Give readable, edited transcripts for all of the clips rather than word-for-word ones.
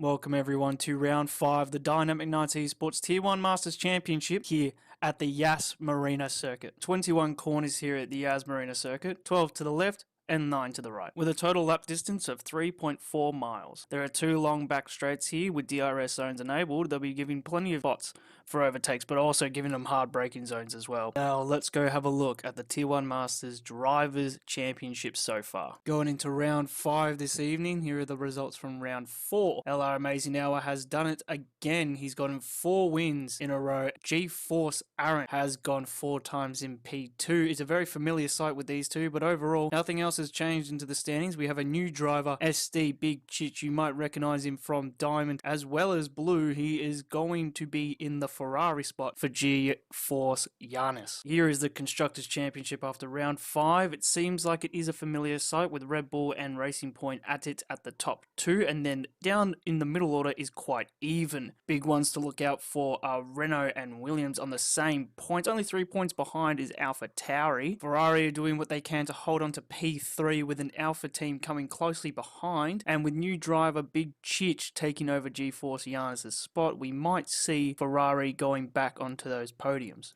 Welcome everyone to round 5, the Dynamic Nights Esports Tier 1 Masters Championship here at the Yas Marina Circuit. 21 corners here at the Yas Marina Circuit, 12 to the left and 9 to the right, with a total lap distance of 3.4 miles. There are 2 long back straights here with DRS zones enabled. They'll be giving plenty of spots for overtakes, but also giving them hard braking zones as well. Now let's go have a look at the Tier 1 Masters Drivers Championship so far. Going into round 5 this evening, here are the results from round 4. LR Amazing Hour has done it again. He's gotten 4 wins in a row. G-Force Aaron has gone 4 times in P2. It's a very familiar sight with these two, but overall, nothing else has changed into the standings. We have a new driver, SD Big Chich. You might recognize him from Diamond as well as Blue. He is going to be in the Ferrari spot for G-Force Giannis. Here is the Constructors Championship after round 5. It seems like it is a familiar sight with Red Bull and Racing Point at it at the top 2, and then down in the middle order is quite even. Big ones to look out for are Renault and Williams on the same points. Only 3 points behind is Alpha Tauri. Ferrari are doing what they can to hold on to P3 with an Alpha team coming closely behind, and with new driver Big Chich taking over G-Force Giannis' spot, we might see Ferrari going back onto those podiums.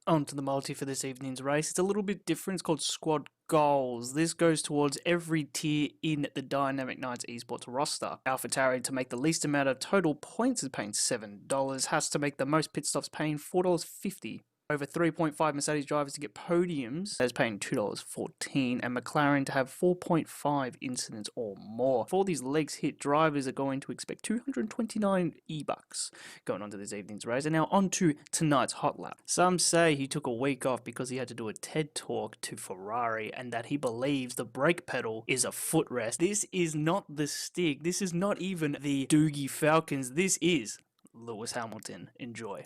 Onto the multi for this evening's race. It's a little bit different. It's called Squad Goals. This goes towards every tier in the Dynamic Nights Esports roster. AlphaTauri, to make the least amount of total points, is paying $7. Has to make the most pit stops, paying $4.50. Over 3.5 Mercedes drivers to get podiums is paying $2.14, and McLaren to have 4.5 incidents or more. For these legs hit, drivers are going to expect 229 E-Bucks going on to this evening's race. And now on to tonight's hot lap. Some say he took a week off because he had to do a TED talk to Ferrari, and that he believes the brake pedal is a footrest. This is not the stick. This is not even the Doogie Falcons. This is Lewis Hamilton. Enjoy.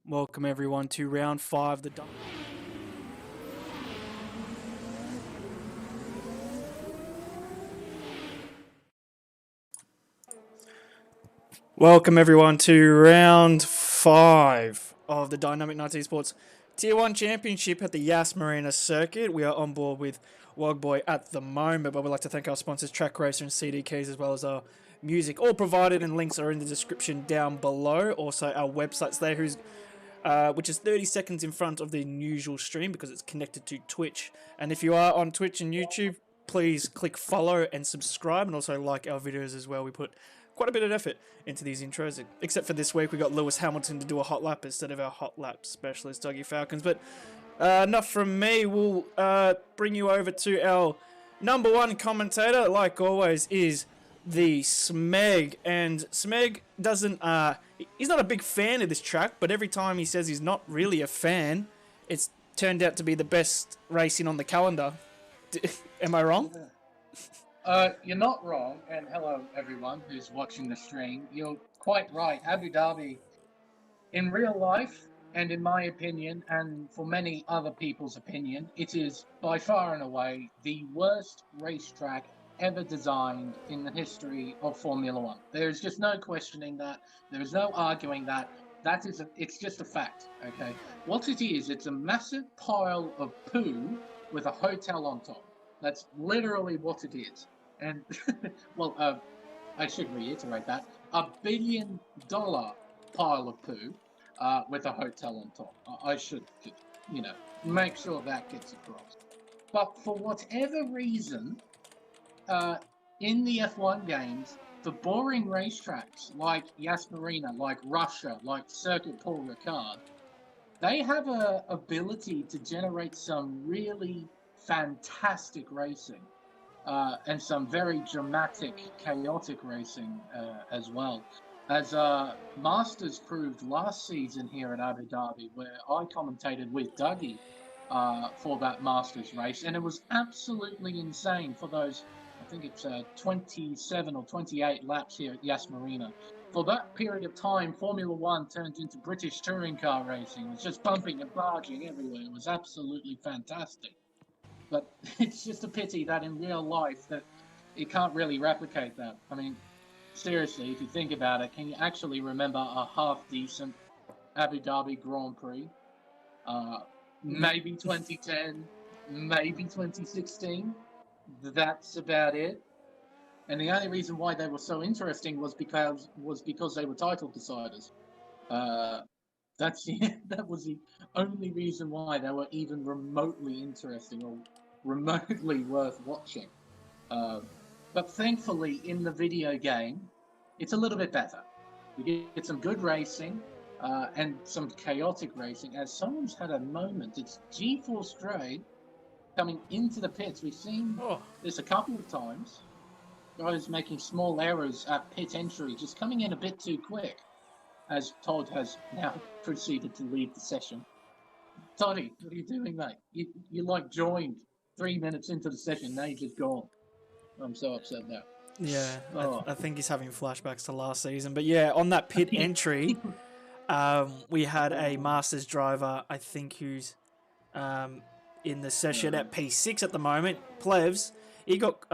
Welcome everyone to round 5. Welcome everyone to round 5 of the Dynamic Nights Esports Tier 1 Championship at the Yas Marina Circuit. We are on board with Wogboy at the moment, but we'd like to thank our sponsors Track Racer and CD Keys, as well as our music, all provided, and links are in the description down below. Also our website's there, which is 30 seconds in front of the usual stream because it's connected to Twitch. And if you are on Twitch and YouTube, please click follow and subscribe, and also like our videos as well. We put quite a bit of effort into these intros, except for this week we got Lewis Hamilton to do a hot lap instead of our hot lap specialist Dougie Falcons. But enough from me. We'll bring you over to our number 1 commentator, like always, is the Smeg. And Smeg doesn't he's not a big fan of this track, but every time he says he's not really a fan, it's turned out to be the best racing on the calendar. Am I wrong? You're not wrong, and hello everyone who's watching the stream. You're quite right. Abu Dhabi, in real life, and in my opinion, and for many other people's opinion, it is by far and away the worst racetrack ever designed in the history of Formula One. There's just no questioning that. There is no arguing that. It's just a fact. Okay, what it is, it's a massive pile of poo with a hotel on top. That's literally what it is. And well, I should reiterate that $1 billion pile of poo with a hotel on top. I should, make sure that gets across. But for whatever reason, uh, in the F1 games, the boring racetracks like Yas Marina, like Russia, like Circuit Paul Ricard, they have a ability to generate some really fantastic racing. And some very dramatic, chaotic racing as well. As Masters proved last season here at Abu Dhabi, where I commentated with Dougie for that Masters race, and it was absolutely insane for those, I think it's 27 or 28 laps here at Yas Marina. For that period of time, Formula One turned into British touring car racing. It was just bumping and barging everywhere. It was absolutely fantastic. But it's just a pity that in real life that it can't really replicate that. I mean, seriously, if you think about it, can you actually remember a half decent Abu Dhabi Grand Prix? Maybe 2010, maybe 2016. That's about it. And the only reason why they were so interesting was because they were title deciders. Uh, that was the only reason why they were even remotely interesting or remotely worth watching. Uh, but thankfully, in the video game, it's a little bit better. You get some good racing and some chaotic racing. As someone's had a moment, it's G-Force Dre coming into the pits. We've seen this a couple of times. Guys making small errors at pit entry, just coming in a bit too quick, as Todd has now proceeded to leave the session. Toddy, what are you doing, mate? You like joined 3 minutes into the session, now you're just gone. I'm so upset now. Yeah, Oh. I think he's having flashbacks to last season. But yeah, on that pit entry, we had a Masters driver, I think, who's in the session at P6 at the moment. Plevs, he got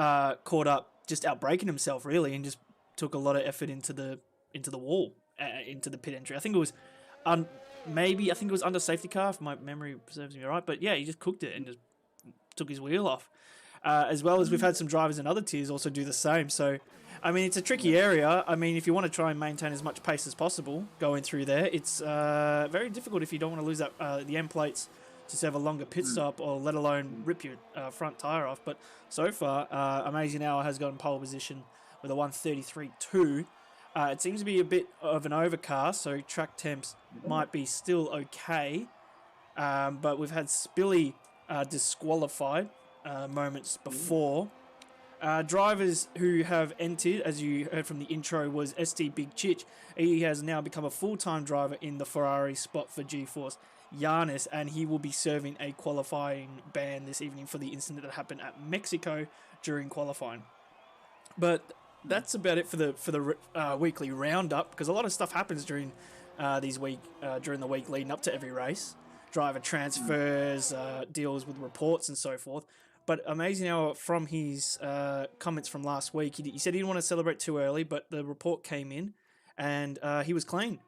caught up just outbraking himself, really, and just took a lot of effort into the wall, into the pit entry. I think it was I think it was under safety car, if my memory serves me right. But yeah, he just cooked it and just took his wheel off. As well as we've had some drivers in other tiers also do the same. So, I mean, it's a tricky area. I mean, if you want to try and maintain as much pace as possible going through there, it's very difficult if you don't want to lose that the end plates to serve a longer pit stop, or let alone rip your front tyre off. But so far, Amazing Hour has gotten pole position with a 1:33.2. It seems to be a bit of an overcast, so track temps might be still okay. But we've had Spilly disqualified moments before. Drivers who have entered, as you heard from the intro, was ST Big Chich. He has now become a full-time driver in the Ferrari spot for G-Force Yanis, and he will be serving a qualifying ban this evening for the incident that happened at Mexico during qualifying. But that's about it for the weekly roundup, because a lot of stuff happens during during the week leading up to every race. Driver transfers, deals with reports and so forth. But Amazing Hour, from his comments from last week, he said he didn't want to celebrate too early, but the report came in and he was clean.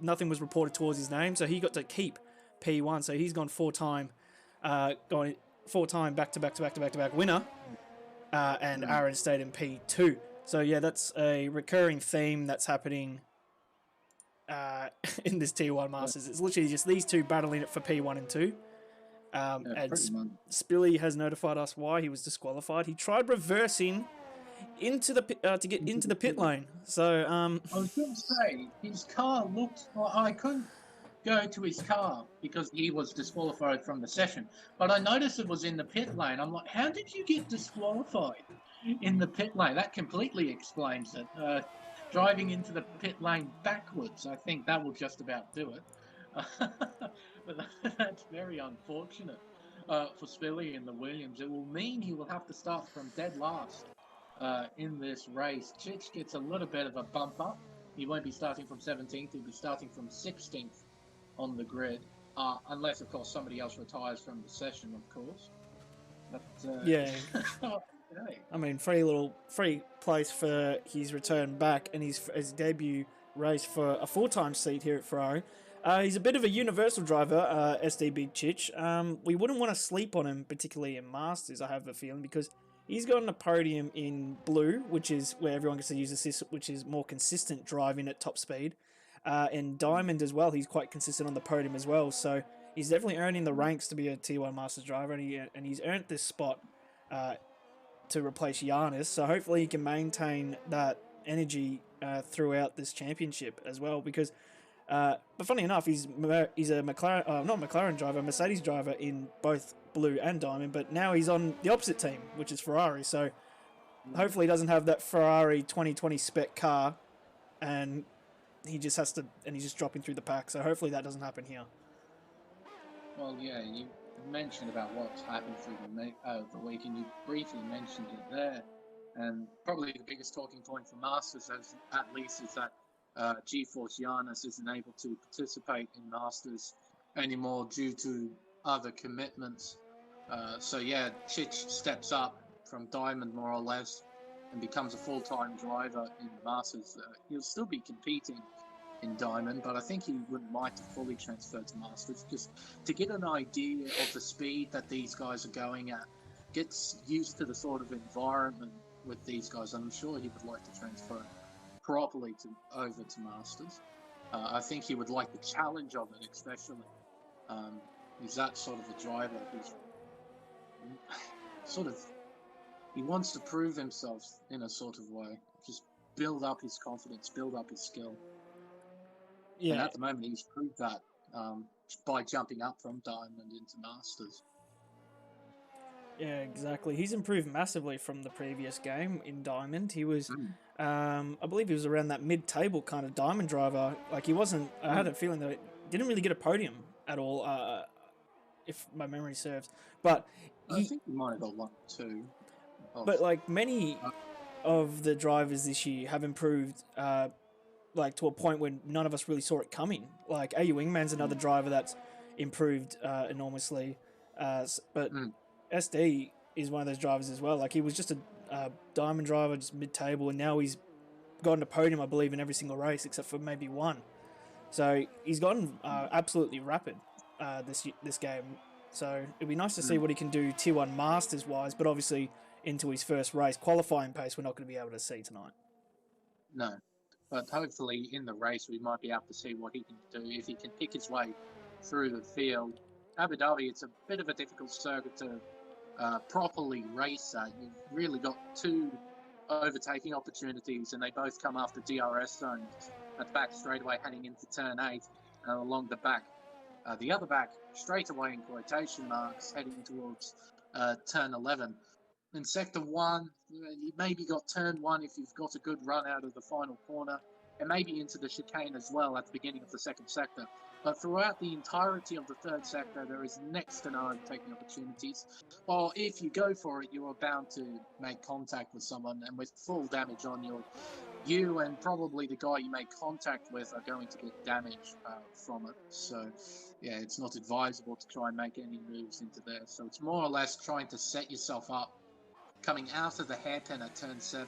Nothing was reported towards his name, so he got to keep P1. So he's gone four-time back-to-back winner, and Aaron stayed in P2. So yeah, that's a recurring theme that's happening in this T1 Masters. It's literally just these two battling it for P1 and 2. And Spilly has notified us why he was disqualified. He tried reversing into the to get into the pit lane. So I was going to say, his car looked like I couldn't go to his car because he was disqualified from the session. But I noticed it was in the pit lane. I'm like, how did you get disqualified in the pit lane? That completely explains it. Driving into the pit lane backwards, I think that will just about do it. But that's very unfortunate for Spilly and the Williams. It will mean he will have to start from dead last in this race. Chich gets a little bit of a bump up. He won't be starting from 17th. He'll be starting from 16th on the grid, unless of course somebody else retires from the session, of course. But Yeah, okay. I mean, free place for his return back and his debut race for a full-time seat here at Ferrari. He's a bit of a universal driver, SD Big Chich. We wouldn't want to sleep on him, particularly in Masters, I have a feeling, because he's gotten a podium in blue, which is where everyone gets to use assist, which is more consistent driving at top speed. In Diamond as well, he's quite consistent on the podium as well. So he's definitely earning the ranks to be a T1 Masters driver, and he's earned this spot to replace Giannis. So hopefully he can maintain that energy throughout this championship as well. Because, but funny enough, he's a McLaren, not McLaren driver, Mercedes driver in both blue and diamond. But now he's on the opposite team, which is Ferrari. So hopefully he doesn't have that Ferrari 2020 spec car, and he just has to, and he's just dropping through the pack. So hopefully that doesn't happen here. Well, yeah, you mentioned about what's happened through the week, and you briefly mentioned it there. And probably the biggest talking point for Masters, at least, is that GeForce Giannis isn't able to participate in Masters anymore due to other commitments. So yeah, Chich steps up from Diamond more or less and becomes a full-time driver in the Masters. He'll still be competing in Diamond, but I think he wouldn't like to fully transfer to Masters just to get an idea of the speed that these guys are going at, gets used to the sort of environment with these guys. I'm sure he would like to transfer properly over to Masters. I think he would like the challenge of it, especially. He's that sort of a driver who's sort of, he wants to prove himself in a sort of way, just build up his confidence, build up his skill. Yeah. And at the moment, he's proved that by jumping up from Diamond into Masters. Yeah, exactly. He's improved massively from the previous game in Diamond. He was, I believe he was around that mid-table kind of Diamond driver. Like he wasn't, I had a feeling that he didn't really get a podium at all, if my memory serves. But I think he might have got 1 or 2. But like many of the drivers this year have improved, like to a point where none of us really saw it coming. Like AU Wingman's another driver that's improved enormously, but SD is one of those drivers as well. Like he was just a diamond driver, just mid-table, and now he's gotten a podium, I believe, in every single race except for maybe one. So he's gotten absolutely rapid this game. So it'd be nice to see what he can do Tier 1 Masters wise, but obviously into his first race qualifying pace, we're not going to be able to see tonight. No, but hopefully in the race we might be able to see what he can do if he can pick his way through the field. Abu Dhabi, it's a bit of a difficult circuit to properly race at. You've really got 2 overtaking opportunities, and they both come after DRS zones at the back straightaway heading into turn 8 and along the back. The other back straightaway in quotation marks heading towards turn 11. In sector 1, you maybe got turn 1 if you've got a good run out of the final corner, and maybe into the chicane as well at the beginning of the second sector. But throughout the entirety of the third sector, there is next to no overtaking opportunities. Or if you go for it, you are bound to make contact with someone, and with full damage on you and probably the guy you make contact with are going to get damage from it. So, yeah, it's not advisable to try and make any moves into there. So it's more or less trying to set yourself up, coming out of the hairpin at turn 7,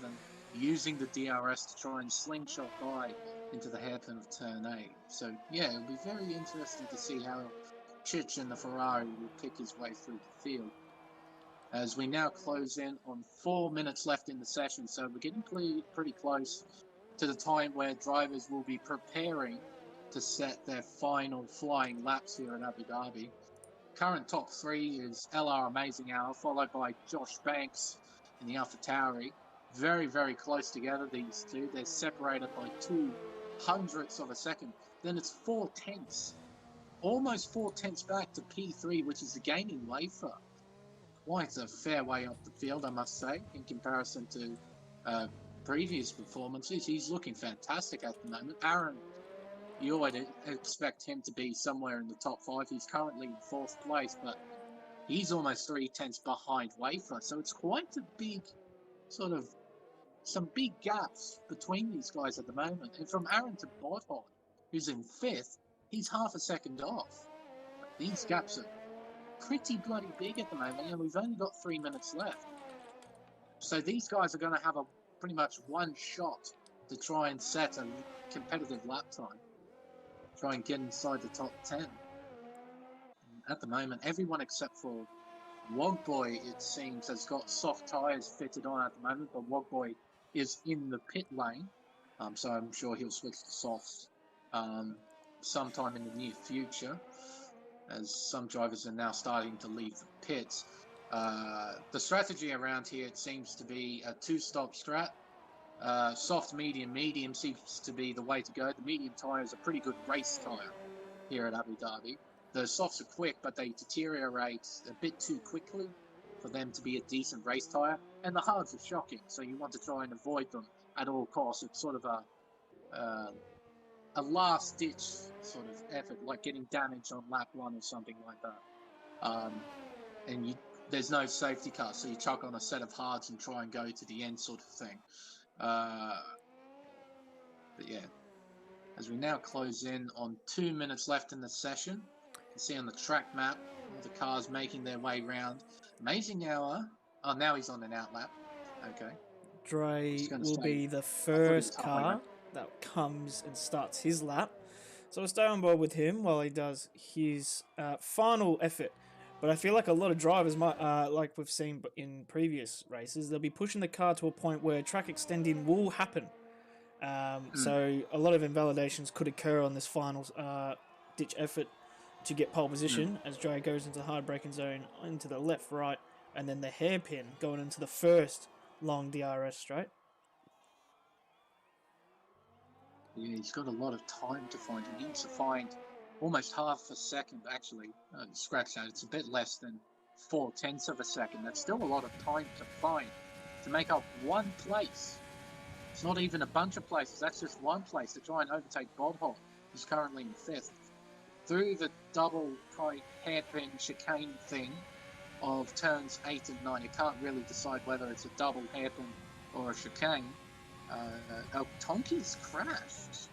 using the DRS to try and slingshot by into the hairpin of turn 8. So, yeah, it'll be very interesting to see how Chich and the Ferrari will pick his way through the field. As we now close in on 4 minutes left in the session, so we're getting pretty close to the time where drivers will be preparing to set their final flying laps here at Abu Dhabi. Current top 3 is LR Amazing Hour, followed by Josh Banks in the AlphaTauri. Very, very close together, these two. They're separated by 0.02 of a second. Then it's 0.4, almost 0.4 back to P3, which is the gaming wafer. Quite a fair way up the field, I must say, in comparison to previous performances. He's looking fantastic at the moment. Aaron, you would expect him to be somewhere in the top 5. He's currently in 4th place, but he's almost 0.3 behind Wafer. So it's quite a big sort of some big gaps between these guys at the moment. And from Aaron to Bodhon, who's in 5th, he's half a second off. These gaps are pretty bloody big at the moment, and we've only got 3 minutes left. So these guys are going to have a pretty much one shot to try and set a competitive lap time. Try and get inside the top 10. And at the moment, everyone except for Wogboy, it seems, has got soft tyres fitted on at the moment, but Wogboy is in the pit lane, so I'm sure he'll switch to softs sometime in the near future, as some drivers are now starting to leave the pits. The strategy around here, it seems to be a 2-stop strat. Soft, medium. Medium seems to be the way to go. The medium tyre is a pretty good race tyre here at Abu Dhabi. The softs are quick, but they deteriorate a bit too quickly for them to be a decent race tyre. And the hards are shocking, so you want to try and avoid them at all costs. It's sort of a last-ditch sort of effort, like getting damage on lap 1 or something like that. And there's no safety car, so you chuck on a set of hards and try and go to the end sort of thing. But yeah, as we now close in on 2 minutes left in the session, you can see on the track map all the cars making their way round. Amazing hour. Oh, now he's on an out lap. Okay. Dre will be the first car that comes and starts his lap. So we'll stay on board with him while he does his final effort. But I feel like a lot of drivers might, like we've seen in previous races, they'll be pushing the car to a point where track extending will happen. So a lot of invalidations could occur on this final ditch effort to get pole position as Dre goes into the hard braking zone into the left, right, and then the hairpin going into the first long DRS straight. Yeah, he's got a lot of time to find. He needs to find almost half a second, actually. Scratch that. It's a bit less than 0.4 of a second. That's still a lot of time to find to make up one place. It's not even a bunch of places. That's just one place to try and overtake Bodhol, who's currently in 5th. Through the double hairpin chicane thing of turns 8 and 9, you can't really decide whether it's a double hairpin or a chicane. Tonki's crashed.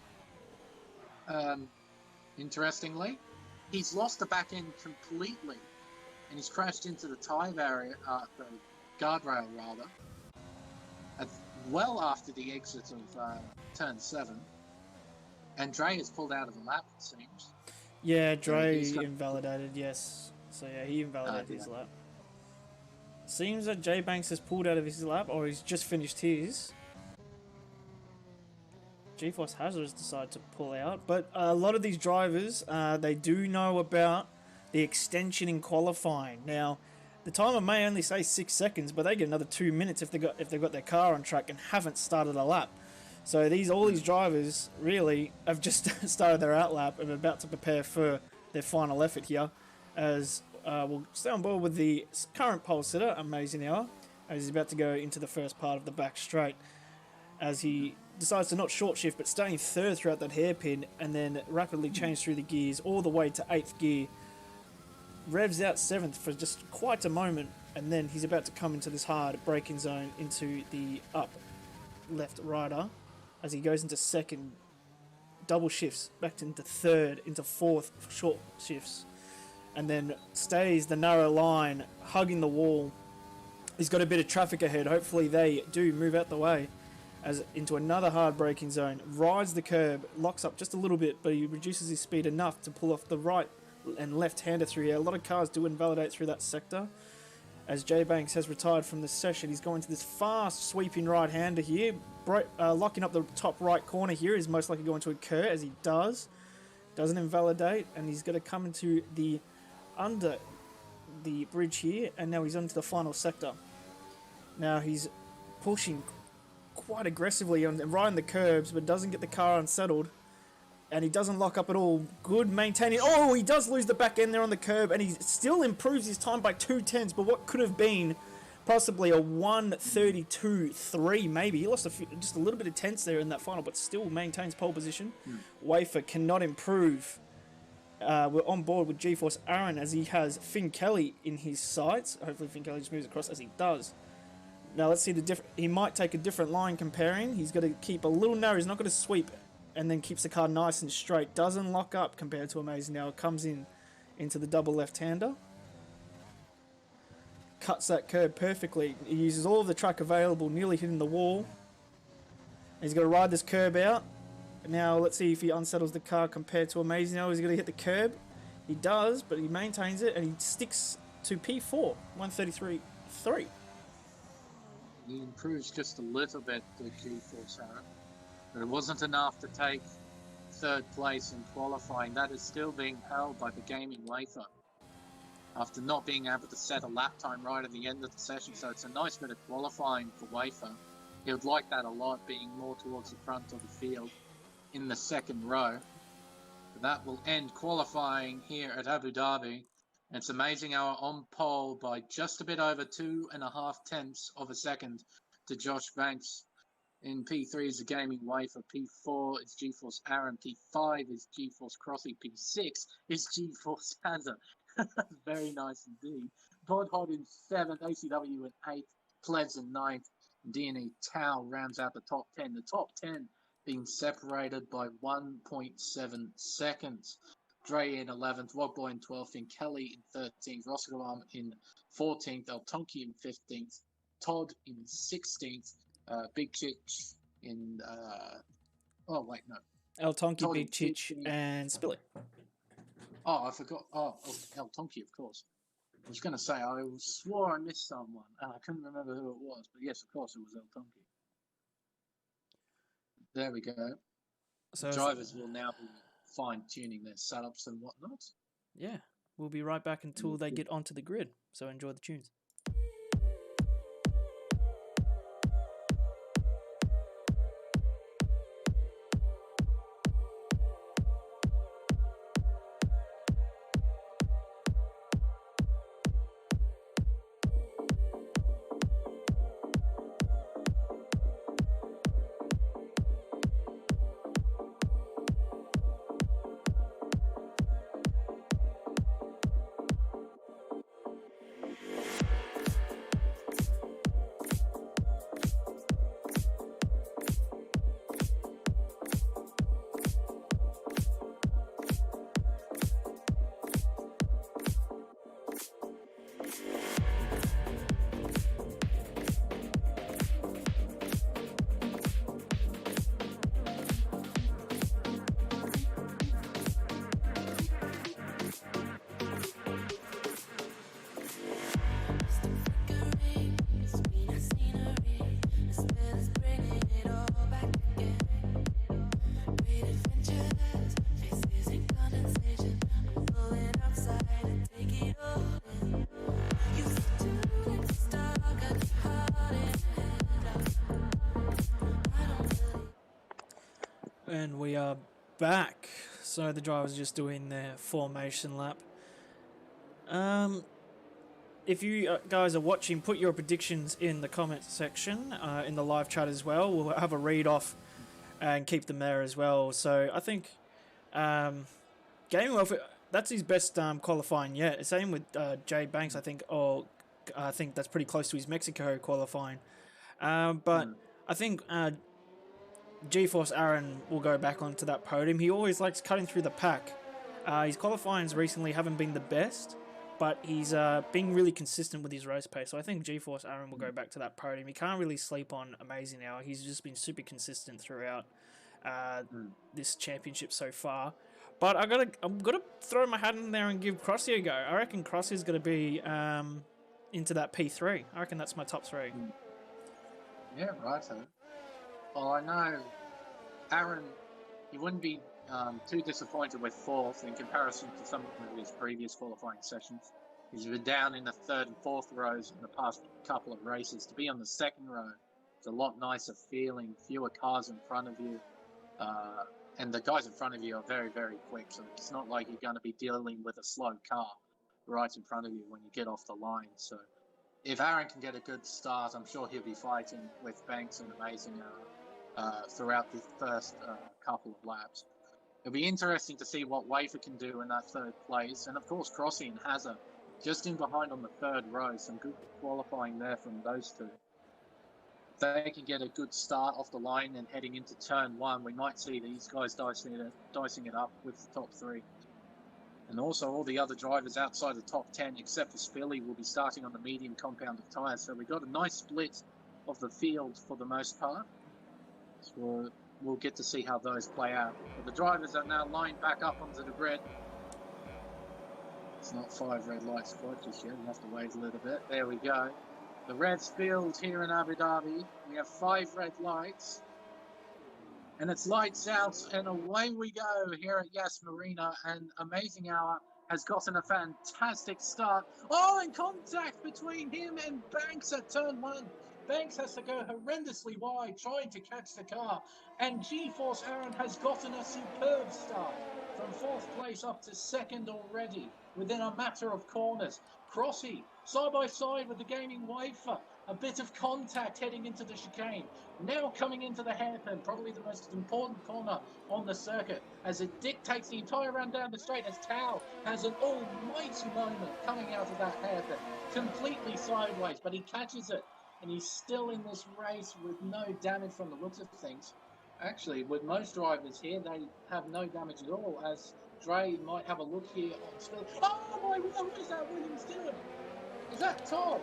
Interestingly, he's lost the back end completely, and he's crashed into the tie barrier, the guardrail rather, well after the exit of turn 7. And Dre has pulled out of the lap, it seems. Yeah, Dre invalidated, yes. So yeah, he invalidated his lap. Seems that J Banks has pulled out of his lap, or he's just finished his. GeForce Hazard has decided to pull out, but a lot of these drivers, they do know about the extension in qualifying. Now, the timer may only say 6 seconds, but they get another 2 minutes if they've got their car on track and haven't started a lap. So all these drivers really have just started their out lap and are about to prepare for their final effort here. As we'll stay on board with the current pole sitter, Amazing Hour, as he's about to go into the first part of the back straight, as he decides to not short shift but stay in 3rd throughout that hairpin and then rapidly change through the gears all the way to 8th gear. Revs out 7th for just quite a moment, and then he's about to come into this hard braking zone into the up left rider as he goes into 2nd, double shifts back into 3rd, into 4th short shifts, and then stays the narrow line hugging the wall. He's got a bit of traffic ahead. Hopefully they do move out the way as into another hard braking zone, rides the curb, locks up just a little bit, but he reduces his speed enough to pull off the right and left-hander through here. A lot of cars do invalidate through that sector. As J Banks has retired from the session, he's going to this fast sweeping right-hander here. Locking up the top right corner here is most likely going to occur, as he doesn't invalidate, and he's going to come into the under the bridge here, and now he's onto the final sector. Now he's pushing quite aggressively and riding the curbs, but doesn't get the car unsettled, and he doesn't lock up at all. Good maintaining. Oh, he does lose the back end there on the curb, and he still improves his time by 2/10, but what could have been possibly a 1:32.3 maybe. He lost just a little bit of tenths there in that final, but still maintains pole position. Wafer cannot improve. We're on board with GeForce Aaron as he has Finn Kelly in his sights. Hopefully Finn Kelly just moves across as he does. Now let's see the different. He might take a different line comparing. He's got to keep a little narrow. He's not going to sweep, and then keeps the car nice and straight. Doesn't lock up compared to Amazing Now. Comes in into the double left-hander. Cuts that curb perfectly. He uses all of the track available, nearly hitting the wall. He's got to ride this curb out. Now let's see if he unsettles the car compared to Amazing Now. He's going to hit the curb. He does, but he maintains it, and he sticks to P4, 133.3. He improves just a little bit, the G-Force Aaron. But it wasn't enough to take third place in qualifying. That is still being held by the gaming wafer, after not being able to set a lap time right at the end of the session. So it's a nice bit of qualifying for wafer. He would like that a lot, being more towards the front of the field in the second row. But that will end qualifying here at Abu Dhabi. And it's amazing how on pole by just a bit over 2.5 tenths of a second to Josh Banks. In P3 is the gaming wafer, P4 is GeForce Aaron, P5 is GeForce Crossy, P6 is GeForce Hazard. Very nice indeed. Bod Hod in 7th, ACW in 8th, Plebs in 9th, DNE Tau rounds out the top 10. The top 10 being separated by 1.7 seconds. Dre in 11th, Wogboy in 12th, and Kelly in 13th, Roscoe in 14th, El Tonki in 15th, Todd in 16th, Big Chich in oh wait, no. El Tonki, Todd Big Chich, and Spilly. Oh, I forgot. Oh, El Tonki, of course. I was going to say, I swore I missed someone, and I couldn't remember who it was, but yes, of course, it was El Tonki. There we go. So Drivers will now be fine-tuning their setups and whatnot. yeah, we'll be right back until they get onto the grid. So enjoy the tunes. And we are back. So the drivers are just doing their formation lap. If you guys are watching, put your predictions in the comments section, in the live chat as well. We'll have a read off and keep them there as well. So I think Gaming Welfare, that's his best qualifying yet. Same with Jay Banks, I think. I think that's pretty close to his Mexico qualifying. But I think GeForce Aaron will go back onto that podium. He always likes cutting through the pack. His qualifyings recently haven't been the best, but he's being really consistent with his race pace. So I think GeForce Aaron will go back to that podium. He can't really sleep on Amazing Hour. He's just been super consistent throughout this championship so far. But I'm gonna throw my hat in there and give Crossy a go. I reckon Crossy's gonna be into that P3. I reckon that's my top 3. Yeah, right. Well, I know Aaron, he wouldn't be too disappointed with 4th in comparison to some of his previous qualifying sessions. He's been down in the 3rd and 4th rows in the past couple of races. To be on the 2nd row, it's a lot nicer feeling, fewer cars in front of you. And the guys in front of you are very, very quick, so it's not like you're going to be dealing with a slow car right in front of you when you get off the line. So if Aaron can get a good start, I'm sure he'll be fighting with Banks and Amazing throughout the first couple of laps. It'll be interesting to see what Wafer can do in that 3rd place. And of course, Crossy and Hazard just in behind on the 3rd row. Some good qualifying there from those two. they can get a good start off the line and heading into turn 1, we might see these guys dicing it up with the top 3. And also all the other drivers outside the top 10, except for Spilly, will be starting on the medium compounded tyres. So we've got a nice split of the field for the most part. So we'll get to see how those play out. But the drivers are now lined back up onto the grid. It's not 5 red lights quite just yet. We have to wait a little bit. There we go. The red's field here in Abu Dhabi. We have 5 red lights. And it's lights out and away we go here at Yas Marina. And Amazing Hour has gotten a fantastic start. Oh, and contact between him and Banks at turn 1. Banks has to go horrendously wide trying to catch the car. And GeForce Aaron has gotten a superb start. From 4th place up to 2nd already within a matter of corners. Crossy, side by side with the gaming wafer. A bit of contact heading into the chicane. Now coming into the hairpin, probably the most important corner on the circuit, as it dictates the entire run down the straight, as Tao has an almighty moment coming out of that hairpin. Completely sideways, but he catches it. And he's still in this race with no damage from the looks of things. Actually, with most drivers here, they have no damage at all, as Dre might have a look here on Spill. Oh my word, what is that Williams doing? Is that Todd?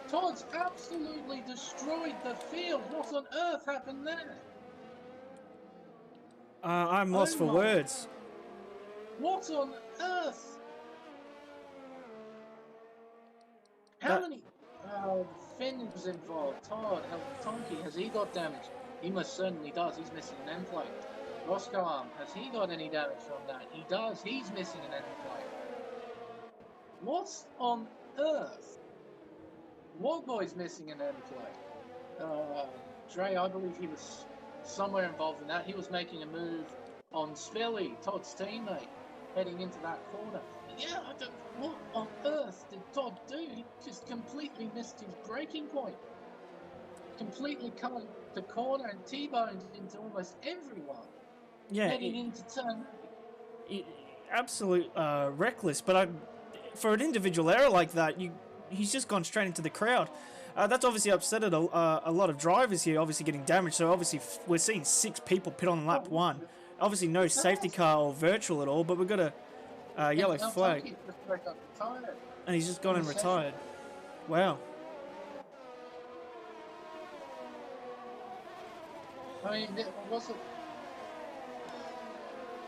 Todd's absolutely destroyed the field. What on earth happened there? I'm lost for words. What on earth? How many? Oh, Finn was involved. Todd, Tonky, has he got damage? He most certainly does. He's missing an end plate. Roscoe Arm, has he got any damage from that? He does. He's missing an end plate. What on earth? Wallboy's missing an end plate. Dre, I believe he was somewhere involved in that. He was making a move on Spilly, Todd's teammate, heading into that corner. Yeah, what on earth did Todd do? He just completely missed his braking point. Completely covered the corner and T-boned into almost everyone. Yeah, heading into turn. Absolute reckless. But for an individual error like that, he's just gone straight into the crowd. That's obviously upsetted a lot of drivers here, obviously getting damaged. So obviously we're seeing 6 people pit on lap 1. Obviously no safety car or virtual at all, but we've got a yellow flag. And he's just gone and retired. Wow. I mean, was it?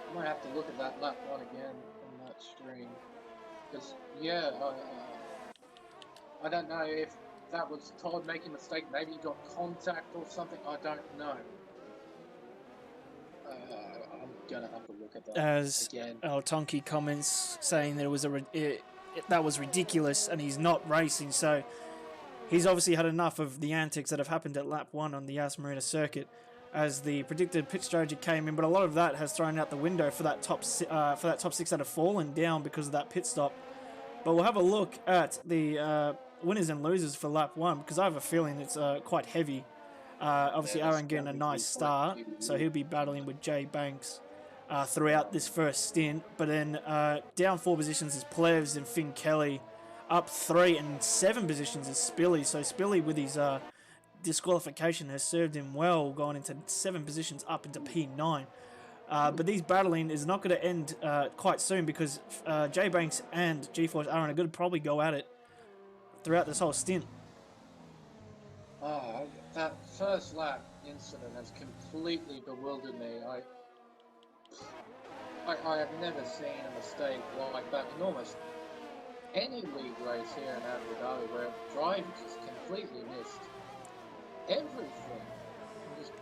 I might have to look at that lap 1 again on that stream. Because, yeah, I don't know if that was Todd making a mistake. Maybe he got contact or something. I don't know. I'm going to have to look at that As again. Tonky comments saying that it was that was ridiculous and he's not racing. So he's obviously had enough of the antics that have happened at lap 1 on the Yas Marina circuit, as the predicted pit strategy came in, but a lot of that has thrown out the window for that top 6 that have fallen down because of that pit stop. But we'll have a look at the winners and losers for lap 1, because I have a feeling it's quite heavy. Obviously, Aaron getting a nice start, so he'll be battling with Jay Banks throughout this first stint. But then down 4 positions is Plevs and Finn Kelly. Up 3 and 7 positions is Spilly. So Spilly, with his disqualification, has served him well, going into 7 positions up into P9. But these battling is not going to end quite soon, because Jay Banks and GeForce Aaron are going to probably go at it throughout this whole stint. Oh, that first lap incident has completely bewildered me. I have never seen a mistake like that in almost any league race here in Abu Dhabi, where drivers just completely missed everything and just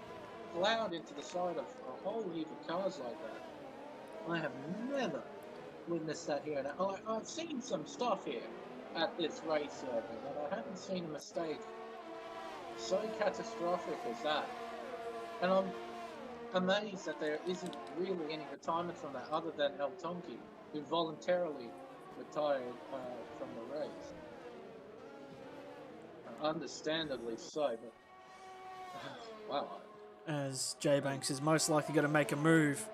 plowed into the side of a whole heap of cars like that. I have never witnessed that here. And I've seen some stuff here at this race circuit, but I haven't seen a mistake so catastrophic as that. And I'm amazed that there isn't really any retirement from that, other than El Tonki, who voluntarily retired from the race. Understandably so, but wow. As Jay Banks is most likely going to make a move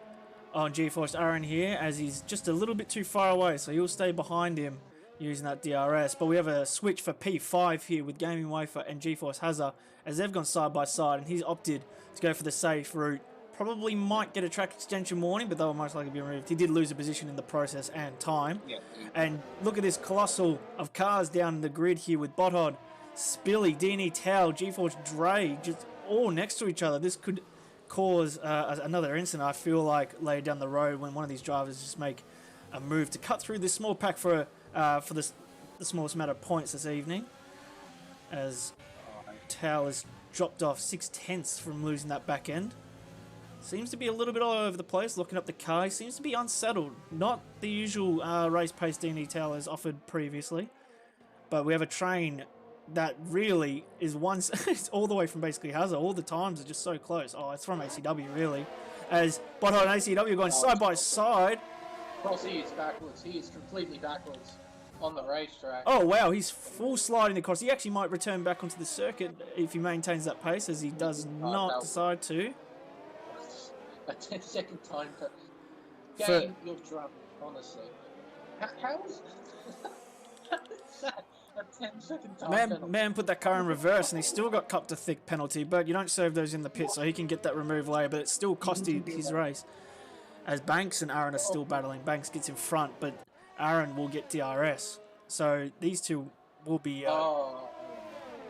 on GeForce Aaron here, as he's just a little bit too far away, so he'll stay behind him. using that DRS. But we have a switch for P5 here with Gaming Wafer and GeForce Hazard as they've gone side by side, and he's opted to go for the safe route. Probably might get a track extension warning, but they'll most likely be removed. He did lose a position in the process and time. Yeah. And look at this colossal of cars down the grid here with Bothod, Spilly, DNE Tao, GeForce Dre, just all next to each other. This could cause another incident, I feel like, later down the road when one of these drivers just make a move to cut through this small pack for the smallest amount of points this evening. As Tao has dropped off 6/10 from losing that back end. Seems to be a little bit all over the place, looking up the car. He seems to be unsettled. Not the usual race pace DNE Tao has offered previously. But we have a train that really is it's all the way from basically Hazard. All the times are just so close. Oh, it's from ACW, really. As Bothod and ACW going side by side. Cross, he is backwards. He is completely backwards on the racetrack. Oh, wow, he's full sliding across. He actually might return back onto the circuit if he maintains that pace, as he does not decide to. A 10-second time cut. Game, you're drunk, honestly. How is that a 10-second time penalty? Man put that car in reverse, and he still got cupped a thick penalty, but you don't serve those in the pit, so he can get that removed later, but it still costed his race. As Banks and Aaron are still battling. Banks gets in front, but Aaron will get DRS. So these two will be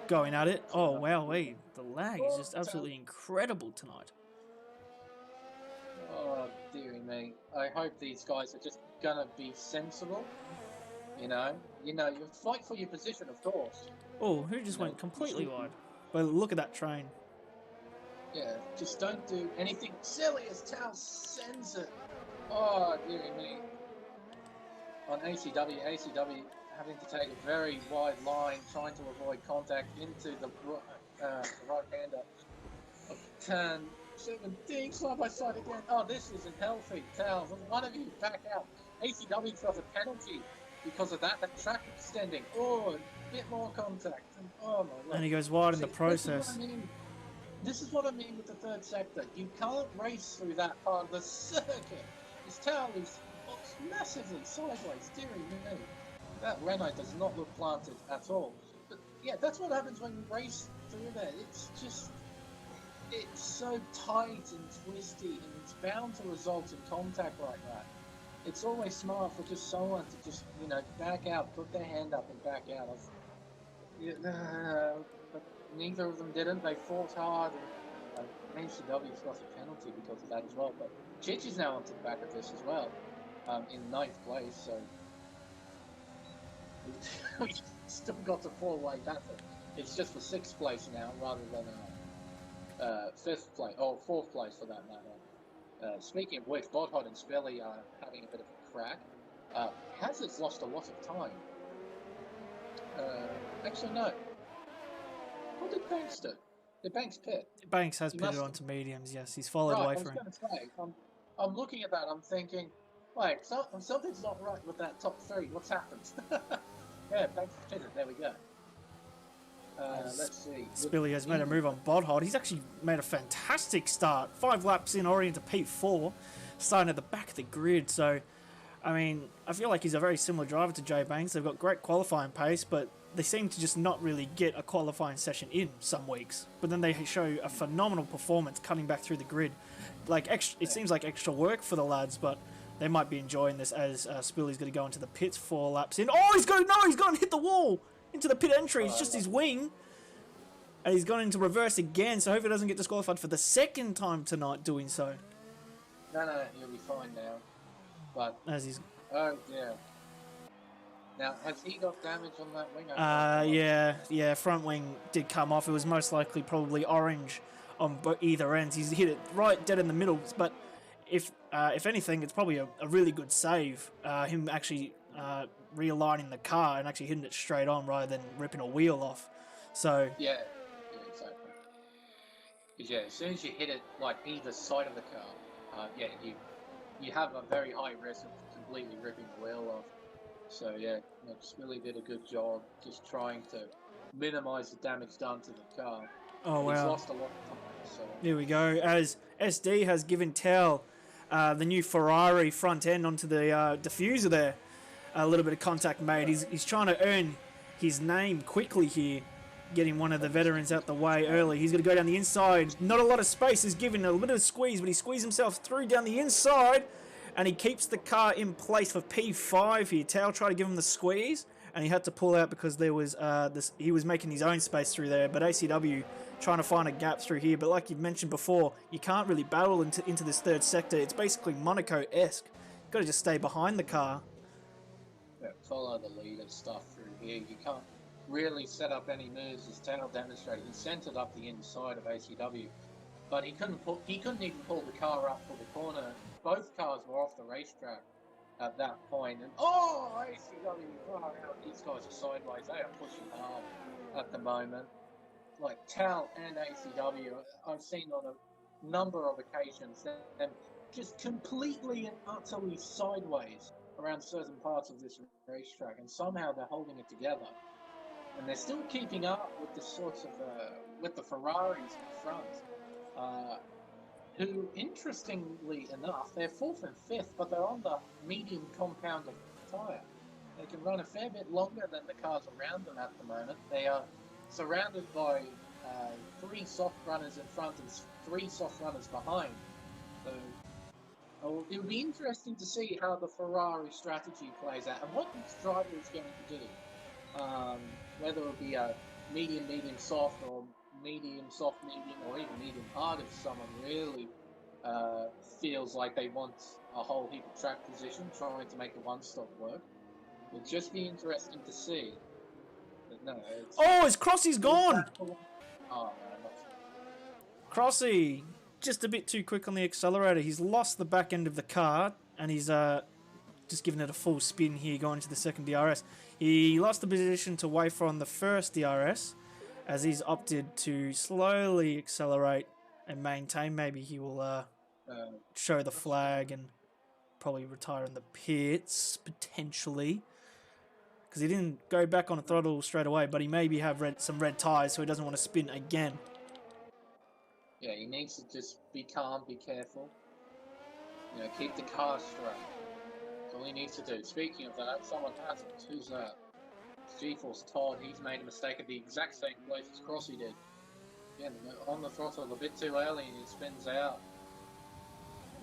going at it. Oh, wow, wait. The lag is just absolutely incredible tonight. Oh, dearie me. I hope these guys are just gonna be sensible. You you fight for your position, of course. Oh, who just went completely wide? Well, look at that train. Yeah, just don't do anything silly as Tao sends it. Oh, dearie me. On ACW having to take a very wide line, trying to avoid contact into the right-hander of turn 17, side by side again. Oh, this isn't healthy. Tao, one of you back out. ACW got a penalty because of that. That track extending. Oh, a bit more contact. And, oh my Lord. And he goes wide in the process. This is what I mean with the third sector. You can't race through that part of the circuit. This Tao is massively sideways, dearie me. That Renault does not look planted at all. But yeah, that's what happens when you race through there. It's so tight and twisty, and it's bound to result in contact like that. It's always smart for just someone to just, back out, put their hand up and back out. But neither of them didn't. They fought hard, and ACW's got a penalty because of that as well. But Chich is now onto the back of this as well, in 9th place, so we still got a 4-way battle. It's just for 6th place now, rather than 5th place, or 4th place for that matter. Speaking of which, Bothod and Spelly are having a bit of a crack. Hazard's lost a lot of time. Actually, no. What did Banks do? Did Banks pit? Banks has pitted onto mediums, yes. He's followed away from him. I was going to say, I'm looking at that, I'm thinking, wait, something's not right with that top 3. What's happened? Yeah, Banks pitted. There we go. Let's see. Spilly has made a move on Bothod. He's actually made a fantastic start. 5 laps in, already into P4, starting at the back of the grid. So, I mean, I feel like he's a very similar driver to Jay Banks. They've got great qualifying pace, but they seem to just not really get a qualifying session in some weeks. But then they show a phenomenal performance cutting back through the grid. It seems like extra work for the lads, but they might be enjoying this as Spilly's going to go into the pits 4 laps in. Oh, he's gone and hit the wall into the pit entry. It's just his wing. And he's gone into reverse again, so I hope he doesn't get disqualified for the 2nd time tonight doing so. No, he'll be fine now. But oh dear. Now, has he got damage on that wing? Yeah, front wing did come off. It was most likely probably orange on either end. He's hit it right dead in the middle, but if anything, it's probably a really good save. Him actually realigning the car and actually hitting it straight on rather than ripping a wheel off. So yeah, exactly. Yeah, as soon as you hit it like either side of the car, you have a very high risk of completely ripping the wheel off. So yeah, Spilly did a good job just trying to minimise the damage done to the car. Oh wow! He's lost a lot of time. So. Here we go. As SD has given Tell the new Ferrari front end onto the diffuser there. a little bit of contact made. He's trying to earn his name quickly here, getting one of the veterans out the way early. He's going to go down the inside. Not a lot of space. He's given a little bit of squeeze, but he squeezed himself through down the inside, and he keeps the car in place for P5 here. Tao tried to give him the squeeze, and he had to pull out because there was he was making his own space through there. But ACW trying to find a gap through here. But like you've mentioned before, you can't really battle into this third sector. It's basically Monaco-esque. You've got to just stay behind the car. Yeah, follow the leader stuff through here. You can't really set up any moves, as Tao demonstrated. He centered up the inside of ACW, but he couldn't even pull the car up for the corner. Both cars were off the racetrack at that point, and ACW far out. These guys are sideways. They are pushing hard at the moment. Like Tao and ACW, I've seen on a number of occasions them just completely and utterly sideways around certain parts of this racetrack, and somehow they're holding it together. And they're still keeping up with the sorts of with the Ferraris in front, who, interestingly enough, they're 4th and 5th, but they're on the medium compounded tyre. They can run a fair bit longer than the cars around them at the moment. They are surrounded by 3 soft runners in front and 3 soft runners behind. So it would be interesting to see how the Ferrari strategy plays out and what each driver is going to do. Whether it be a medium soft, or medium soft medium, or even medium hard if someone really feels like they want a whole heap of track position, trying to make the one-stop work. It'd just be interesting to see. But no, His Crossy's gone! Oh, no, not Crossy, just a bit too quick on the accelerator. He's lost the back end of the car, and he's just giving it a full spin here going to the second DRS. He lost the position to Wafer on the first DRS, as he's opted to slowly accelerate and maintain. Maybe he will show the flag and probably retire in the pits, potentially. Because he didn't go back on a throttle straight away, but he maybe have some red tyres, so he doesn't want to spin again. Yeah, he needs to just be calm, be careful. You know, keep the car straight. That's all he needs to do. Speaking of that, someone hasn't. Who's that? It's GeForce Todd. He's made a mistake at the exact same place as Crossy did. Again, on the throttle a bit too early and he spins out.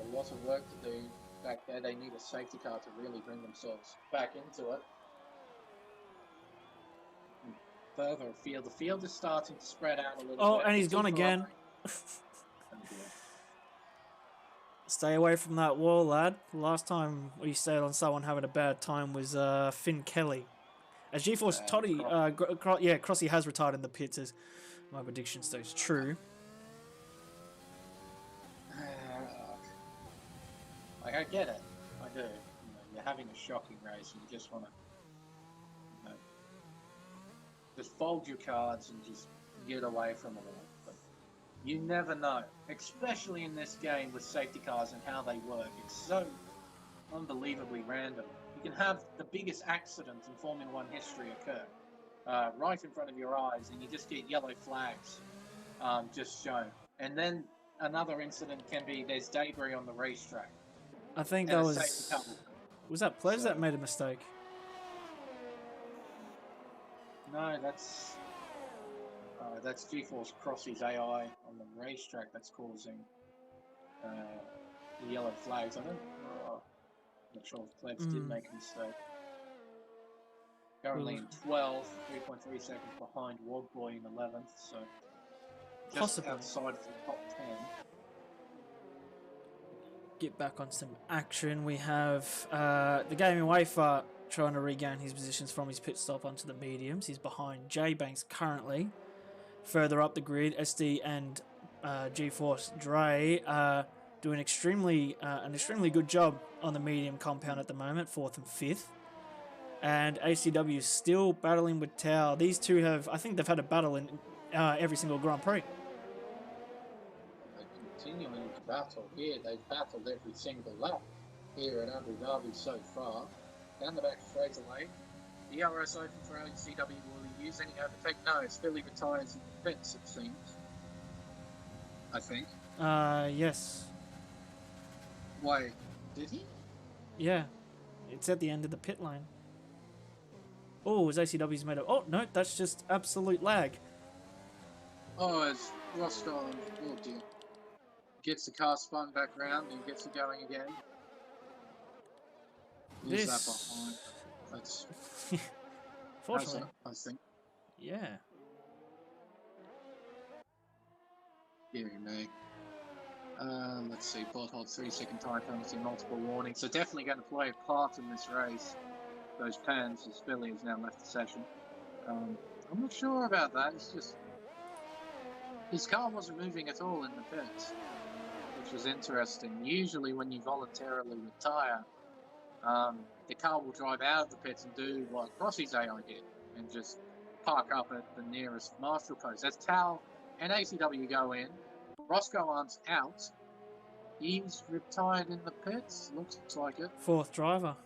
A lot of work to do back there. They need a safety car to really bring themselves back into it. Further afield. The field is starting to spread out a little bit. Oh, and he's gone again. Stay away from that wall, lad. Last time we stayed on someone having a bad time was Finn Kelly. As GeForce Toddy, Crossy has retired in the pits, as my prediction stays true. Like, I get it. I do. You know, you're having a shocking race and you just want to, you know, just fold your cards and just get away from it all. But you never know, especially in this game with safety cars and how they work. It's so unbelievably random. You can have the biggest accident in Formula 1 history occur right in front of your eyes, and you just get yellow flags just shown. And then another incident can be there's debris on the racetrack. I think that was that Plez that made a mistake? No, that's GeForce Crossy's AI on the racetrack that's causing the yellow flags. I'm not sure if Plebs did make a mistake. Currently in 12th, 3.3 seconds behind Wogboy in 11th, so just possibly outside of the top 10. Get back on some action. We have the Gaming Wafer trying to regain his positions from his pit stop onto the mediums. He's behind J Banks currently. Further up the grid, SD and GeForce Dre doing an extremely good job on the medium compound at the moment, 4th and 5th. And ACW is still battling with Tao. These two I think they've had a battle in every single Grand Prix. Continuing to battle here. They've battled every single lap here in Abu Dhabi so far. Down the back straight away. DRS open for ACW. Will he use any overtake? No, it's Philly retires in the pits, it seems. I think. Yes. Wait, did he? Yeah. It's at the end of the pit lane. Oh, is ACW's made up? Oh no, that's just absolute lag. Oh, as Roscoe, oh dear, gets the car spun back round and gets it going again. Leaves that behind. That's Fortunately, I think. yeah. Deary me. Let's see, bot hold 3-second time penalty, multiple warnings. So definitely going to play a part in this race. Those pans, as Billy has now left the session. I'm not sure about that. It's just his car wasn't moving at all in the pits, which was interesting. Usually, when you voluntarily retire, the car will drive out of the pits and do what Rossi's AI did, and just park up at the nearest marshal post. As Tal and ACW go in, Roscoe Arms out. He's retired in the pits. Looks like it. 4th driver.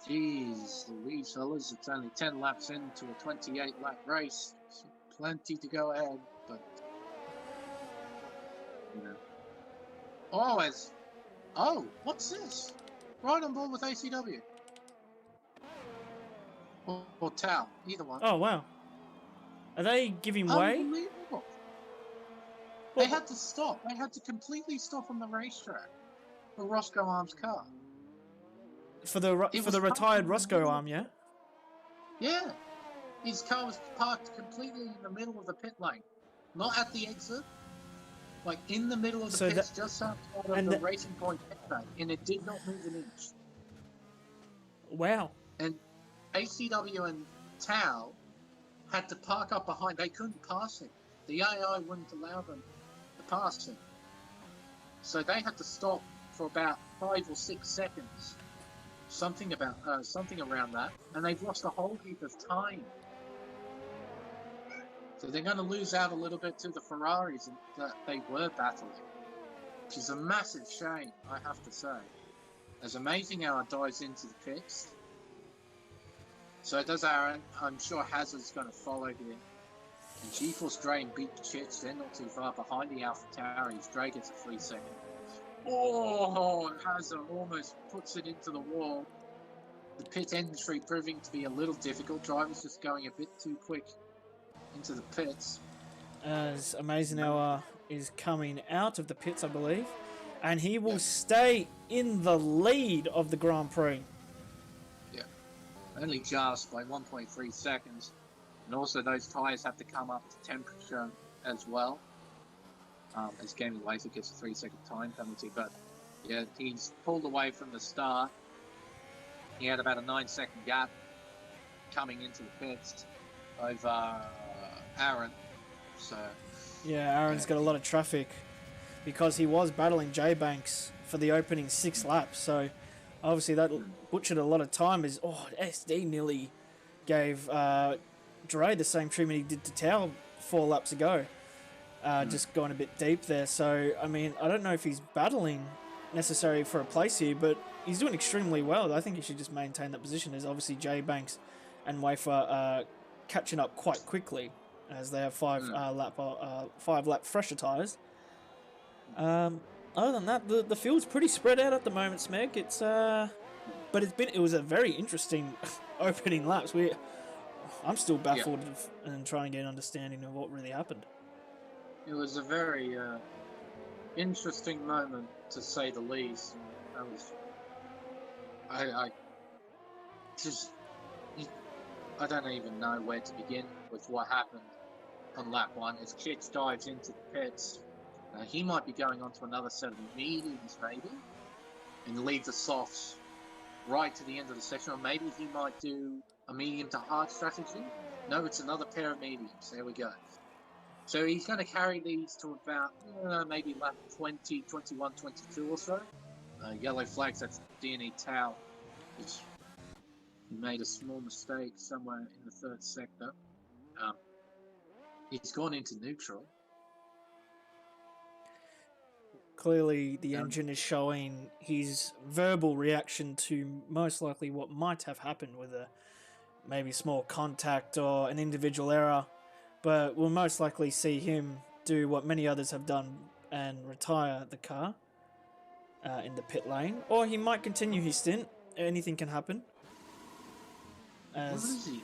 Jeez, Louise fellas, it's only 10 laps into a 28-lap race. So plenty to go ahead, but you know. Oh, what's this? Right on board with ACW. Or Tal, either one. Oh wow. Are they giving way? Unbelievable. They had to stop. They had to completely stop on the racetrack for Roscoe Arms' car. For the retired Roscoe arm, yeah? Yeah. His car was parked completely in the middle of the pit lane. Not at the exit. Like in the middle of the pits, just outside of the Racing Point pit lane. And it did not move an inch. Wow. And ACW and Tao had to park up behind. They couldn't pass him. The AI wouldn't allow them to pass him. So they had to stop for about 5 or 6 seconds. Something around that. And they've lost a whole heap of time. So they're going to lose out a little bit to the Ferraris that they were battling. Which is a massive shame, I have to say. As amazing how it dives into the pits. So does Aaron. I'm sure Hazard's going to follow here. And GeForce Dre and Beat Chich, they're not too far behind the Alpha Tauris. Dre gets a 3-second. Oh, Hazard almost puts it into the wall. The pit entry proving to be a little difficult. Driver's just going a bit too quick into the pits. As Amazing Hour is coming out of the pits, I believe. And he will stay in the lead of the Grand Prix. Yeah. Only just by 1.3 seconds. And also those tyres have to come up to temperature as well. As Gaming Laser gets a 3-second time penalty. But yeah, he's pulled away from the start. He had about a 9-second gap coming into the pits over Aaron. So yeah, Aaron's got a lot of traffic because he was battling J Banks for the opening 6 laps. So obviously that butchered a lot of time. SD nearly gave Dre the same treatment he did to Tao 4 laps ago. Just going a bit deep there. So I mean, I don't know if he's battling necessary for a place here, but he's doing extremely well. I think he should just maintain that position. As obviously J Banks and Wafer catching up quite quickly as they have 5 lap fresher tyres. Other than that, the field's pretty spread out at the moment, Smeg. But it was a very interesting opening laps. I'm still baffled and trying to get an understanding of what really happened. It was a very interesting moment, to say the least. That was, I don't even know where to begin with what happened on lap 1. As Chich dives into the pits, he might be going on to another set of mediums, maybe, and leave the softs right to the end of the session, or maybe he might do a medium to hard strategy. No, it's another pair of mediums. There we go. So he's going to carry these to about maybe lap 20, 21, 22 or so. Yellow flags, that's DNE Tau, which made a small mistake somewhere in the 3rd sector. He's gone into neutral. Clearly, the engine is showing his verbal reaction to most likely what might have happened with a maybe small contact or an individual error. But we'll most likely see him do what many others have done and retire the car in the pit lane. Or he might continue his stint. Anything can happen. What as is he?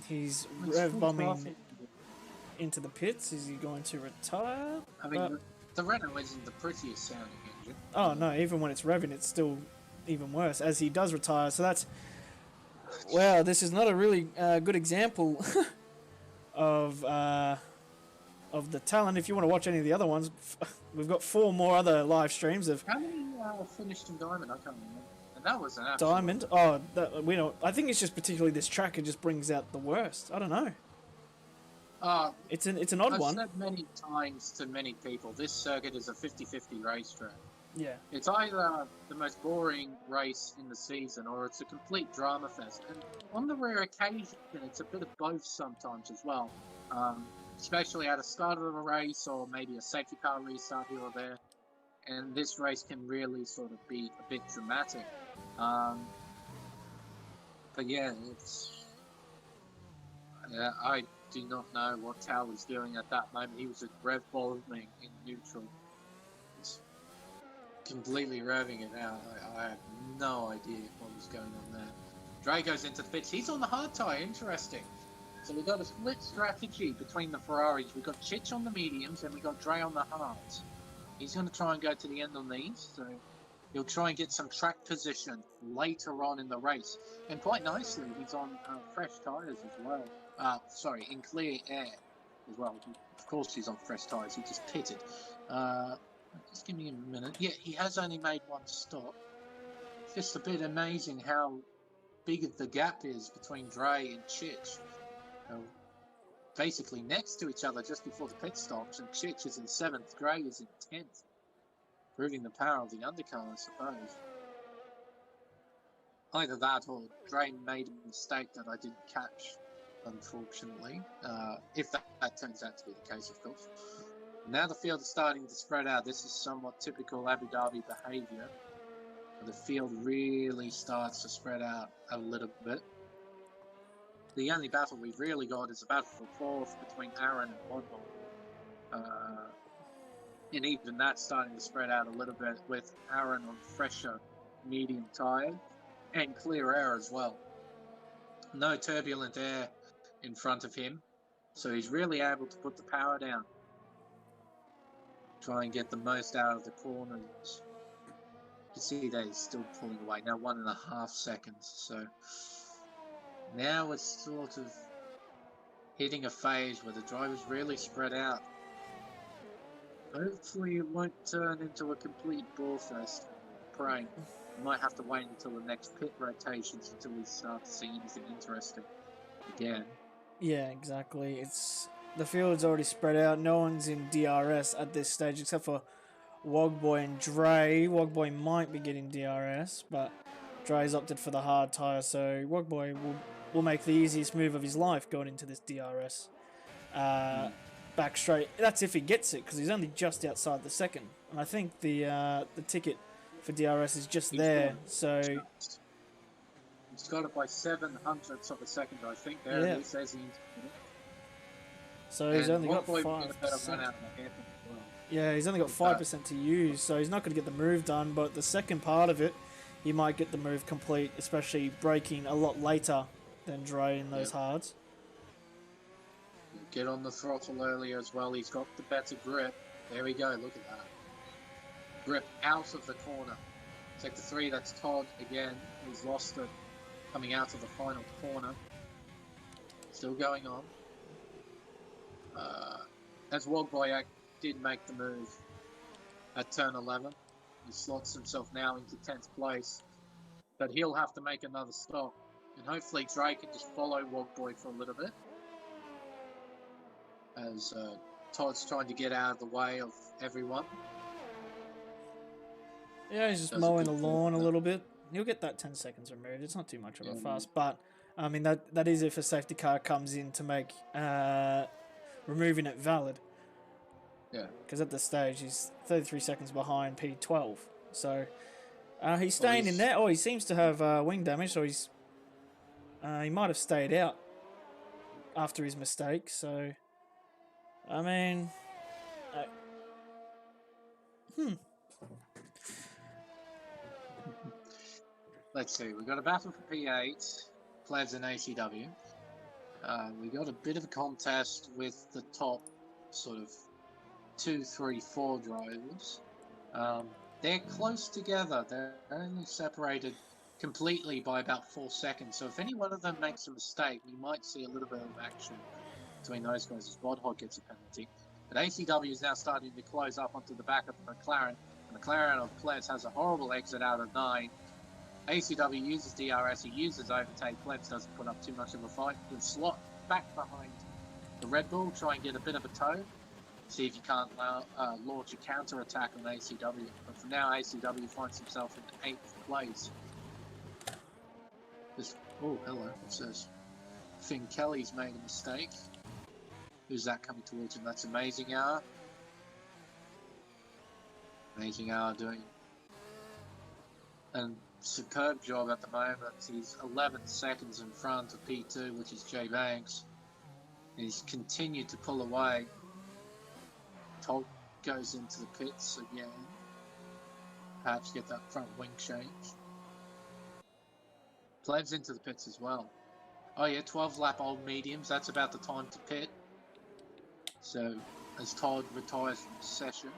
he's He's rev full bombing traffic. into the pits. Is he going to retire? I mean, But- the Renault isn't the prettiest sounding engine. oh no, even when it's revving, it's still even worse as he does retire. So that's wow. This is not a really good example of the talent. If you want to watch any of the other ones, we've got 4 more other live streams of How many finished in Diamond? I can't remember. And that was an absolute... Diamond. Oh, we don't. I think it's just particularly this track. It just brings out the worst. I don't know. It's an odd I've one. said many times to many people, this circuit is a 50-50 racetrack. Yeah. It's either the most boring race in the season or it's a complete drama fest. And on the rare occasion, it's a bit of both sometimes as well. Especially at the start of a race or maybe a safety car restart here or there. And this race can really sort of be a bit dramatic. But yeah, I do not know what Tal was doing at that moment. He was at rev bombing in neutral. He's completely revving it out. I have no idea what was going on there. Dre goes into the pits. He's on the hard tyre. Interesting. So we've got a split strategy between the Ferraris. We've got Chich on the mediums and we've got Dre on the hards. He's going to try and go to the end on these. So he'll try and get some track position later on in the race. And quite nicely, he's on fresh tyres as well. Sorry, in clear air as well. Of course he's on fresh tyres. He just pitted. Just give me a minute. Yeah, he has only made 1 stop. It's just a bit amazing how big the gap is between Dre and Chich. Basically next to each other just before the pit stops, and Chich is in 7th, Dre is in 10th. Proving the power of the undercar, I suppose. Either that or Dre made a mistake that I didn't catch, unfortunately. If that turns out to be the case, of course. Now the field is starting to spread out. This is somewhat typical Abu Dhabi behaviour. The field really starts to spread out a little bit. The only battle we've really got is a battle for 4th between Aaron and Bodbon. And even that's starting to spread out a little bit with Aaron on fresher medium tyre and clear air as well. No turbulent air in front of him, so he's really able to put the power down. Try and get the most out of the corners. You see that he's still pulling away. Now 1.5 seconds, so now it's sort of hitting a phase where the drivers really spread out. Hopefully it won't turn into a complete ball fest. Praying. We might have to wait until the next pit rotations until we start to see anything interesting again. Yeah, exactly. It's the field's already spread out. No one's in DRS at this stage except for Wogboy and Dre. Wogboy might be getting DRS, but Dre's opted for the hard tyre, so Wogboy will make the easiest move of his life going into this DRS. Back straight. That's if he gets it, because he's only just outside the second. And I think the ticket for DRS is just there. So he's got it by 7/100ths of a second, I think. There yeah. it says he's. So he's only got 5%. Yeah, he's only got 5% to use, so he's not going to get the move done. But the second part of it, he might get the move complete, especially braking a lot later than Dre in those hards. Get on the throttle earlier as well. He's got the better grip. There we go. Look at that. Grip out of the corner. Sector 3, that's Todd again. He's lost it coming out of the final corner. Still going on. As Wogboy did make the move at turn 11. He slots himself now into 10th place. But he'll have to make another stop. And hopefully Dre can just follow Wogboy for a little bit. As Todd's trying to get out of the way of everyone. Yeah, he's just mowing the lawn a little bit. He'll get that 10 seconds removed. It's not too much of a fuss, but I mean that is if a safety car comes in to make removing it valid. Yeah. Because at this stage he's 33 seconds behind P12, so he's staying in there. Oh, he seems to have wing damage, so he might have stayed out after his mistake. So. I mean, Let's see. We've got a battle for P8. Plebs and ACW. We got a bit of a contest with the top sort of 2, 3, 4 drivers. They're close together. They're only separated completely by about 4 seconds. So if any one of them makes a mistake, we might see a little bit of action between those guys as Bodhog gets a penalty. But ACW is now starting to close up onto the back of the McLaren. The McLaren of Plebs has a horrible exit out of 9. ACW uses DRS, he uses overtake. Plebs doesn't put up too much of a fight. He'll slot back behind the Red Bull, try and get a bit of a toe. See if you can't launch a counter attack on ACW. But for now, ACW finds himself in 8th place. Oh, hello. It says Finn Kelly's made a mistake. Who's that coming towards him? That's Amazing Hour. Amazing Hour doing a superb job at the moment. He's 11 seconds in front of P2, which is Jay Banks. He's continued to pull away. Todd goes into the pits again. Perhaps get that front wing change. Plebs into the pits as well. Oh yeah, 12 lap old mediums. That's about the time to pit. So as Todd retires from the session.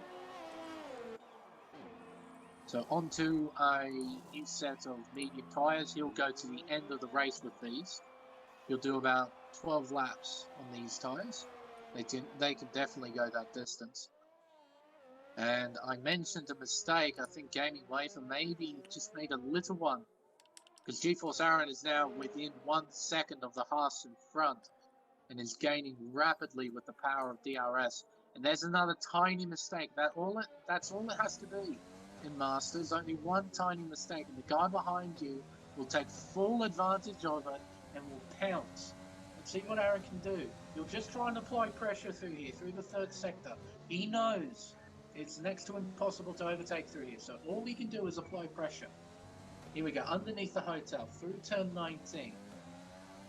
So onto a new set of medium tyres. He'll go to the end of the race with these. He'll do about 12 laps on these tyres. They can definitely go that distance. And I mentioned a mistake. I think Gaming Wafer maybe just made a little one. Because GeForce Aaron is now within 1 second of the Haas in front. And is gaining rapidly with the power of DRS. And there's another tiny mistake. That's all it has to be in Masters. Only one tiny mistake. And the guy behind you will take full advantage of it and will pounce. And see what Aaron can do. He'll just try and apply pressure through here, through the 3rd sector. He knows it's next to impossible to overtake through here. So all he can do is apply pressure. Here we go, underneath the hotel, through turn 19.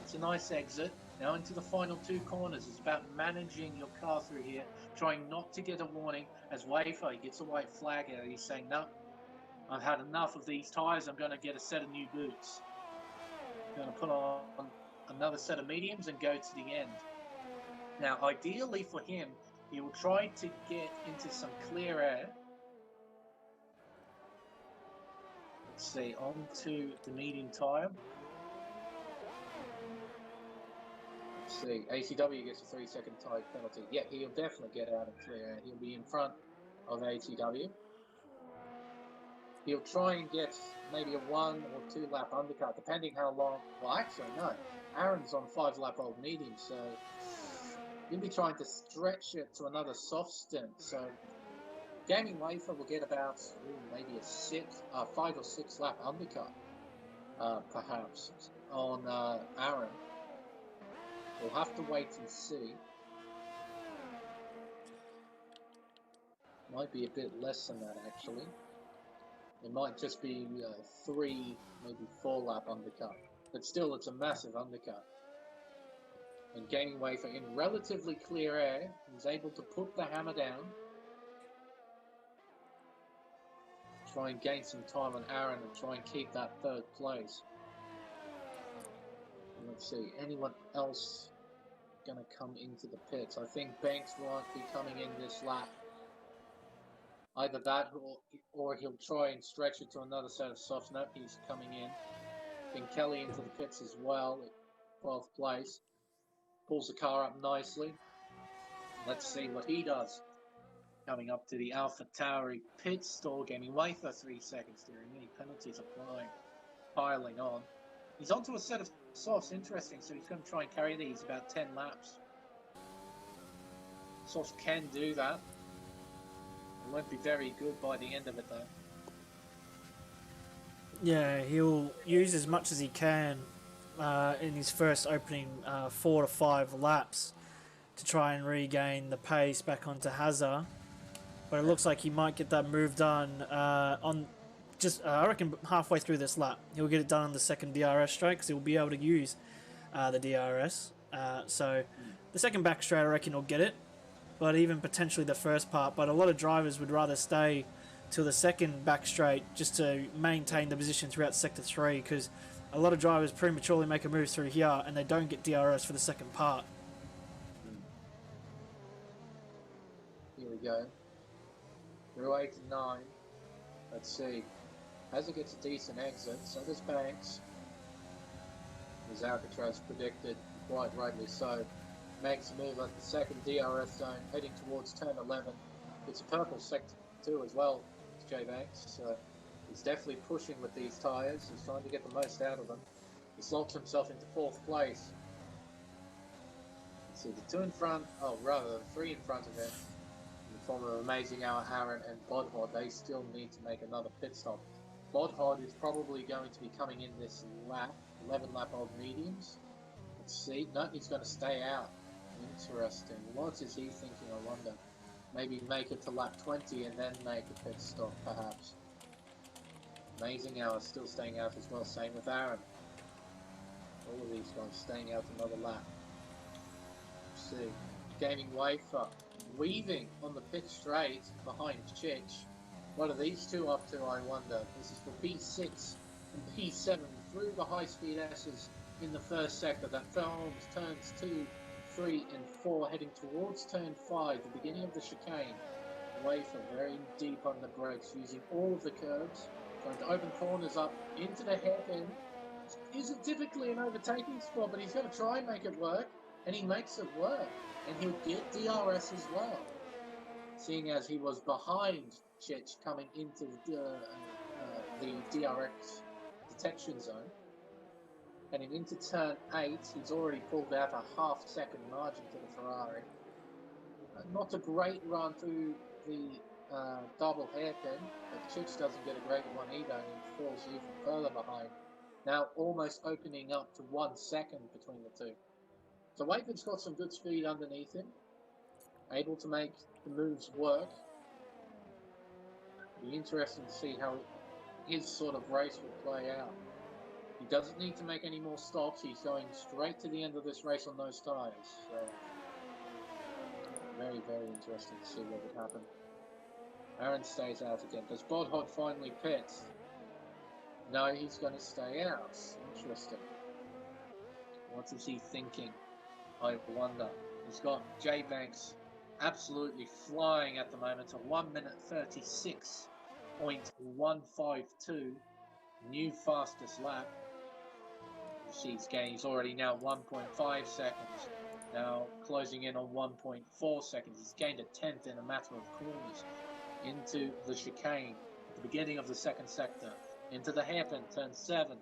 It's a nice exit. Now into the final 2 corners. It's about managing your car through here, trying not to get a warning. As Wafer, he gets a white flag out. He's saying, no, I've had enough of these tyres. I'm going to get a set of new boots. I'm going to put on another set of mediums and go to the end. Now, ideally for him, he will try to get into some clear air. Let's see, onto the medium tyre. Let's see, ACW gets a 3-second tyre penalty. Yeah, he'll definitely get out of clear air. He'll be in front of ACW. He'll try and get maybe a 1 or 2 lap undercut, depending how long. Well, actually, no. Aaron's on 5 lap old medium, so he'll be trying to stretch it to another soft stint. So Gaming Wafer will get about maybe a 5 or 6 lap undercut, perhaps, on Aaron. We'll have to wait and see. Might be a bit less than that, actually. It might just be 3, maybe 4 lap undercut. But still, it's a massive undercut. And Gaming Wafer in relatively clear air, he's able to put the hammer down. Try and gain some time on Aaron and try and keep that 3rd place. Let's see, anyone else going to come into the pits? I think Banks won't be coming in this lap. Either that or he'll try and stretch it to another set of softs. Nope, he's coming in. Then Kelly into the pits as well at 12th place. Pulls the car up nicely. Let's see what he does. Coming up to the Alpha Tauri pit stall. Gaming Wafer 3 seconds there. Many penalties applying. Piling on. He's onto a set of softs. Interesting. So he's going to try and carry these about 10 laps. Softs can do that. It won't be very good by the end of it though. Yeah, he'll use as much as he can in his first opening 4 to 5 laps to try and regain the pace back onto Hazard. But it looks like he might get that move done on just, I reckon, halfway through this lap. He'll get it done on the 2nd DRS straight because he'll be able to use the DRS. So the 2nd back straight, I reckon he'll get it. But even potentially the first part. But a lot of drivers would rather stay till the 2nd back straight just to maintain the position throughout Sector 3 because a lot of drivers prematurely make a move through here and they don't get DRS for the second part. Here we go. Through 8 and 9. Let's see. Hazard gets a decent exit, so does Banks. As Alcatraz predicted, quite rightly so. Makes a move at the second DRS zone, heading towards turn 11. It's a purple sector 2 as well, Jay Banks. So he's definitely pushing with these tyres. He's trying to get the most out of them. He slots himself into 4th place. Let's see, the 2 in front, oh rather the 3 in front of him, in the form of Amazing Hour, Aaron and Bodhod, they still need to make another pit stop. Bodhod is probably going to be coming in this lap, 11 lap old mediums. Let's see, no, he's going to stay out. Interesting. What is he thinking, I wonder? Maybe make it to lap 20 and then make a pit stop, perhaps. Amazing Hour still staying out as well, same with Aaron. All of these guys staying out another lap. Let's see. Gaming Wafer weaving on the pit straight behind Chich. What are these two up to, I wonder? This is for P6 and P7 through the high-speed S's in the first sector. That forms turns 2, 3 and 4 heading towards turn 5, the beginning of the chicane. Wafer very deep on the brakes, using all of the curves, trying to open corners up into the hairpin. Isn't typically an overtaking spot, but he's going to try and make it work, and he makes it work. And he'll get DRS as well, seeing as he was behind Chich coming into the DRX detection zone. Heading into turn 8, he's already pulled out a half-second margin to the Ferrari. Not a great run through the double hairpin, but Chich doesn't get a great one either, and he falls even further behind. Now almost opening up to 1 second between the two. So Wakeman's got some good speed underneath him, able to make the moves work. It'll be interesting to see how his sort of race will play out. He doesn't need to make any more stops. He's going straight to the end of this race on those tyres. So very, very interesting to see what would happen. Aaron stays out again. Does Bodhod finally pit? No, he's going to stay out. Interesting. What is he thinking? I wonder. He's got J Banks absolutely flying at the moment to 1 minute 36.152. New fastest lap. You see he's gained. He's already now 1.5 seconds. Now closing in on 1.4 seconds. He's gained a tenth in a matter of corners. Into the chicane at the beginning of the second sector. Into the hairpin, turn 7.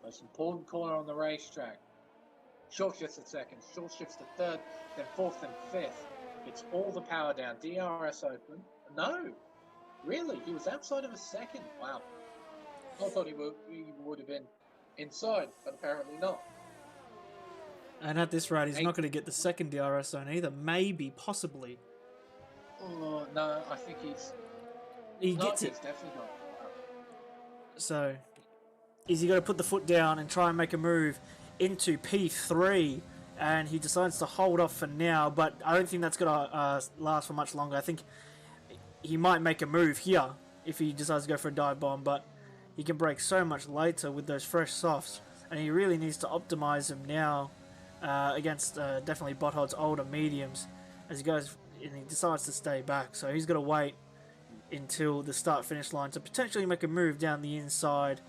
Most important corner on the racetrack. Short shifts to second, short shifts to third, then fourth and fifth. It's all the power down. DRS open. No, really, he was outside of a second. Wow. I thought he would have been inside, but apparently not. And at this rate, he's not going to get the second DRS zone either. Maybe, possibly. Oh no, I think He gets it. He's definitely not. So, is he going to put the foot down and try and make a move into P3? And he decides to hold off for now, but I don't think that's going to last for much longer. I think he might make a move here if he decides to go for a dive bomb, but he can brake so much later with those fresh softs, and he really needs to optimize them now against definitely Bothod's older mediums as he goes and he decides to stay back. So he's got to wait until the start-finish line to potentially make a move down the inside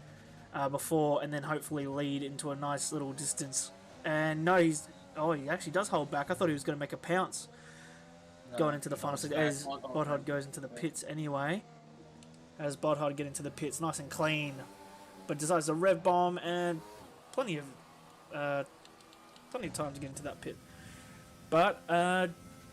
before, and then hopefully lead into a nice little distance. And no, he actually does hold back. I thought he was going to make a pounce going into the final stage as Bodhod goes into the pits anyway. As Bodhod get into the pits nice and clean, but decides to rev bomb, and plenty of time to get into that pit. But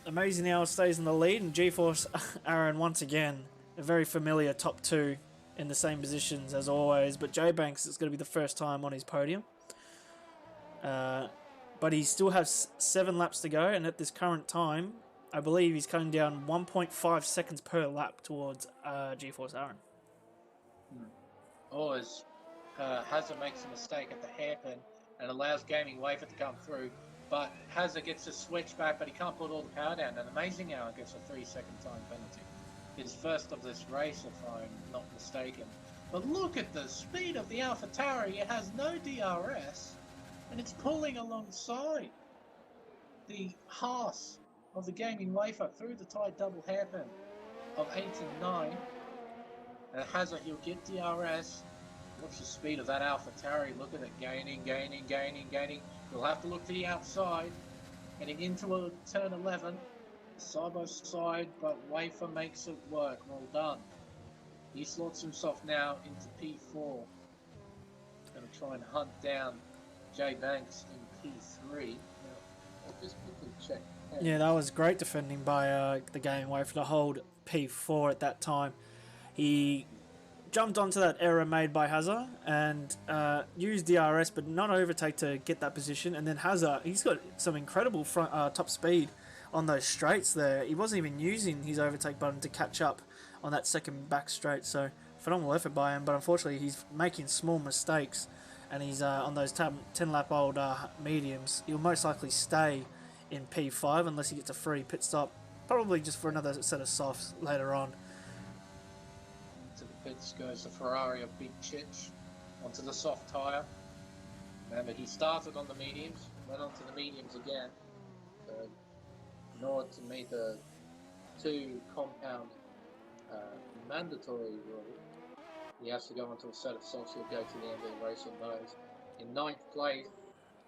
Amazing Hour stays in the lead, and GeForce Aaron once again a very familiar top 2 in the same positions as always. But J Banks is going to be the first time on his podium. But he still has 7 laps to go, and at this current time, I believe he's cutting down 1.5 seconds per lap towards GeForce Aaron. Or as Hazard makes a mistake at the hairpin and allows Gaming Wafer to come through, but Hazard gets to switch back, but he can't put all the power down, and Amazing Hour gets a 3-second time penalty. His first of this race, if I'm not mistaken. But look at the speed of the AlphaTauri. It has no DRS, and it's pulling alongside the Haas of the Gaming Wafer through the tight double hairpin of 8 and 9. And Hazard, he'll get DRS. Watch the speed of that AlphaTauri. Look at it, gaining. You'll have to look to the outside. Heading into a turn 11. Side by side, but Wafer makes it work. Well done. He slots himself now into P4. Going to try and hunt down Jay Banks in P3. Now, I'll just quickly check. Yeah, that was great defending by the Gaming Wafer to hold P4 at that time. He jumped onto that error made by Hazard and used DRS, but not overtake to get that position. And then Hazard, he's got some incredible front top speed on those straights there. He wasn't even using his overtake button to catch up on that second back straight. So phenomenal effort by him, but unfortunately he's making small mistakes, and he's on those 10 lap old mediums. He'll most likely stay in P5 unless he gets a free pit stop, probably just for another set of softs later on. To the pits goes the Ferrari of Big Chich onto the soft tyre. Remember, he started on the mediums, went on to the mediums again. In order to meet the 2 compound mandatory rule, he has to go onto a set of softs. He'll go to the end of the race on those. In 9th place,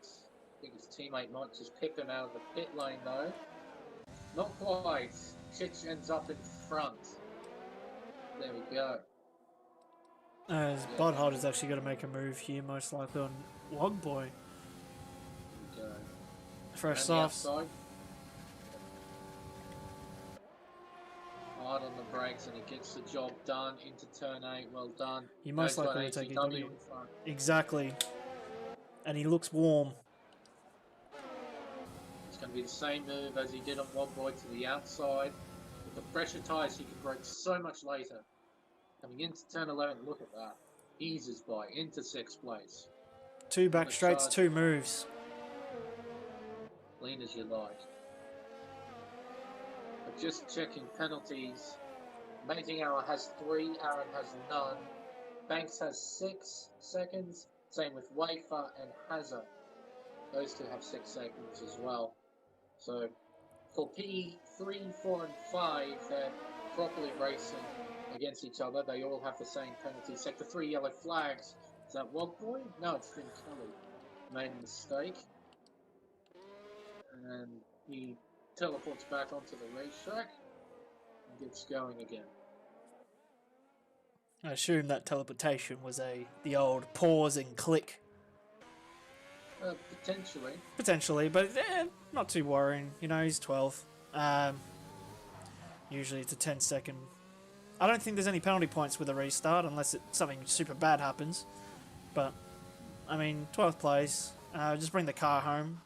I think his teammate might just pip him out of the pit lane though. Not quite. Chich ends up in front. There we go. As Bodhard is actually going to make a move here, most likely on Wogboy. There we go. Fresh And the softs. outside. Hard on the brakes, and he gets the job done into turn 8. Well done. He most Now he's got likely will take ATW EW. in front. Exactly. And he looks warm. It's going to be the same move as he did on Wogboy to the outside. With the pressure tyres, he can brake so much later. Coming into turn 11, look at that. Eases by into 6th place. 2 back straights, 2 moves. Clean as you like. But just checking penalties. Amazing Hour has 3, Aaron has none. Banks has 6 seconds. Same with Wafer and Hazard. Those 2 have 6 seconds as well. So for P3, 4 and 5, they're properly racing against each other. They all have the same penalty. Sector 3 yellow flags. Is that Wogboy? No, it's Finn Kelly. Made a mistake. And he teleports back onto the racetrack and gets going again. I assume that teleportation was the old pause and click. Potentially. Potentially, but not too worrying. You know, he's 12. Usually it's a 10-second. I don't think there's any penalty points with a restart unless something super bad happens. But, I mean, 12th place. Just bring the car home.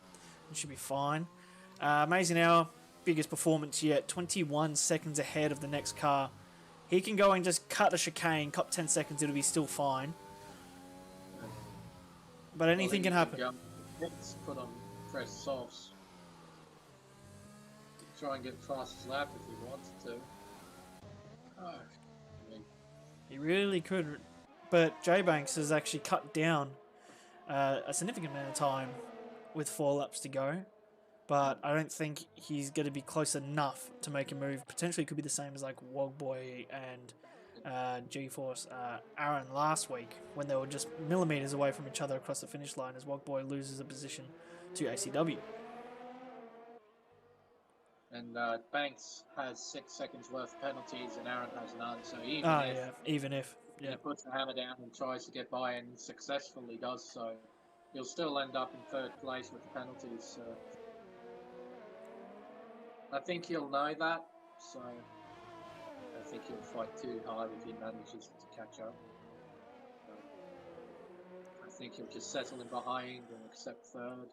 It should be fine. Amazing Hour, biggest performance yet. 21 seconds ahead of the next car. He can go and just cut a chicane, cut 10 seconds, it'll be still fine. But anything can happen. Let's put on fresh softs. Try and get fastest lap if he wanted to. Oh, I mean, He really could. But J-Banks has actually cut down a significant amount of time with 4 laps to go. But I don't think he's going to be close enough to make a move. Potentially could be the same as like Wogboy and GeForce Aaron last week when they were just millimeters away from each other across the finish line as Wogboy loses a position to ACW. And Banks has 6 seconds worth of penalties and Aaron has none. So Even if he puts the hammer down and tries to get by and successfully does so, he'll still end up in 3rd place with the penalties. I think he'll know that, so I think he'll fight too hard if he manages to catch up. I think he'll just settle in behind and accept 3rd.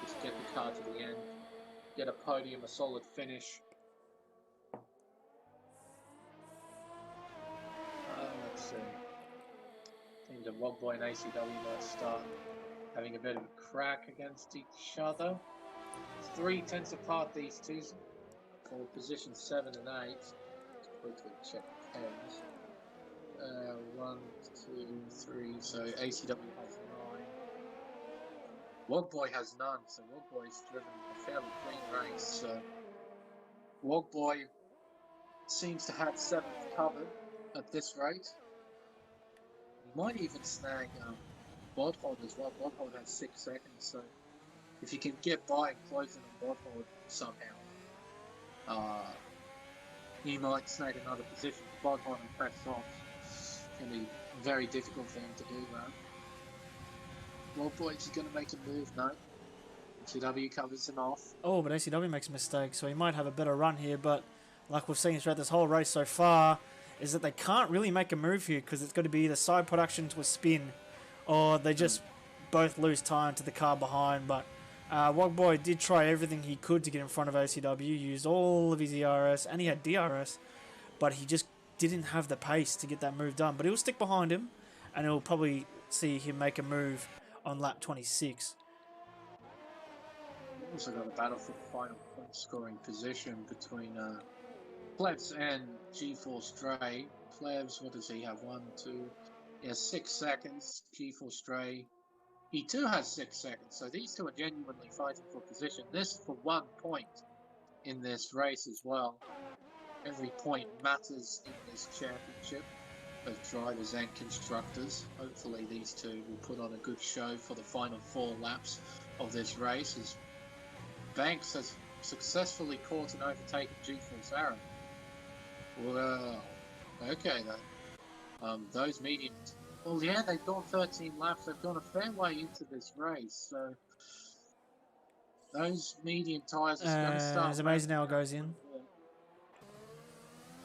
Just get the car to the end, get a podium, a solid finish. Let's see. I think the Wogboy and ACW might start having a bit of a crack against each other. 3 tenths apart, these two, for position 7 and 8. Let's quickly check pens. 1, 2, 3. So ACW has 9. Wogboy has none. So Wogboy's driven a fairly clean race. So Wogboy seems to have 7th covered at this rate. He might even snag Bodhod as well. Bodhod has 6 seconds. So if you can get by and close in on Bodhod somehow, he might snag another position. Bodhod and press off. It's going to be very difficult for him to do that. Wogboy is going to make a move, no? CW covers him off. Oh, but ACW makes a mistake, so he might have a better run here, but like we've seen throughout this whole race so far, is that they can't really make a move here because it's got to be either side production to a spin or they just both lose time to the car behind. But Wogboy did try everything he could to get in front of ACW, used all of his ERS, and he had DRS, but he just didn't have the pace to get that move done. But he'll stick behind him, and he'll probably see him make a move on lap 26. Also got a battle for the final point scoring position between Plebs and G4 Stray. Plebs, what does he have? 1, 2, he has 6 seconds. G4 Stray, he too has 6 seconds. So these two are genuinely fighting for position. This is for 1 point in this race as well. Every point matters in this championship, both drivers and constructors. Hopefully these two will put on a good show for the final 4 laps of this race, as Banks has successfully caught and overtaken G4's Aaron. Well, okay then. Those medium... Well, yeah, they've gone 13 laps. They've gone a fair way into this race, so... Those medium tyres are going to start... As Amazing Hour goes in.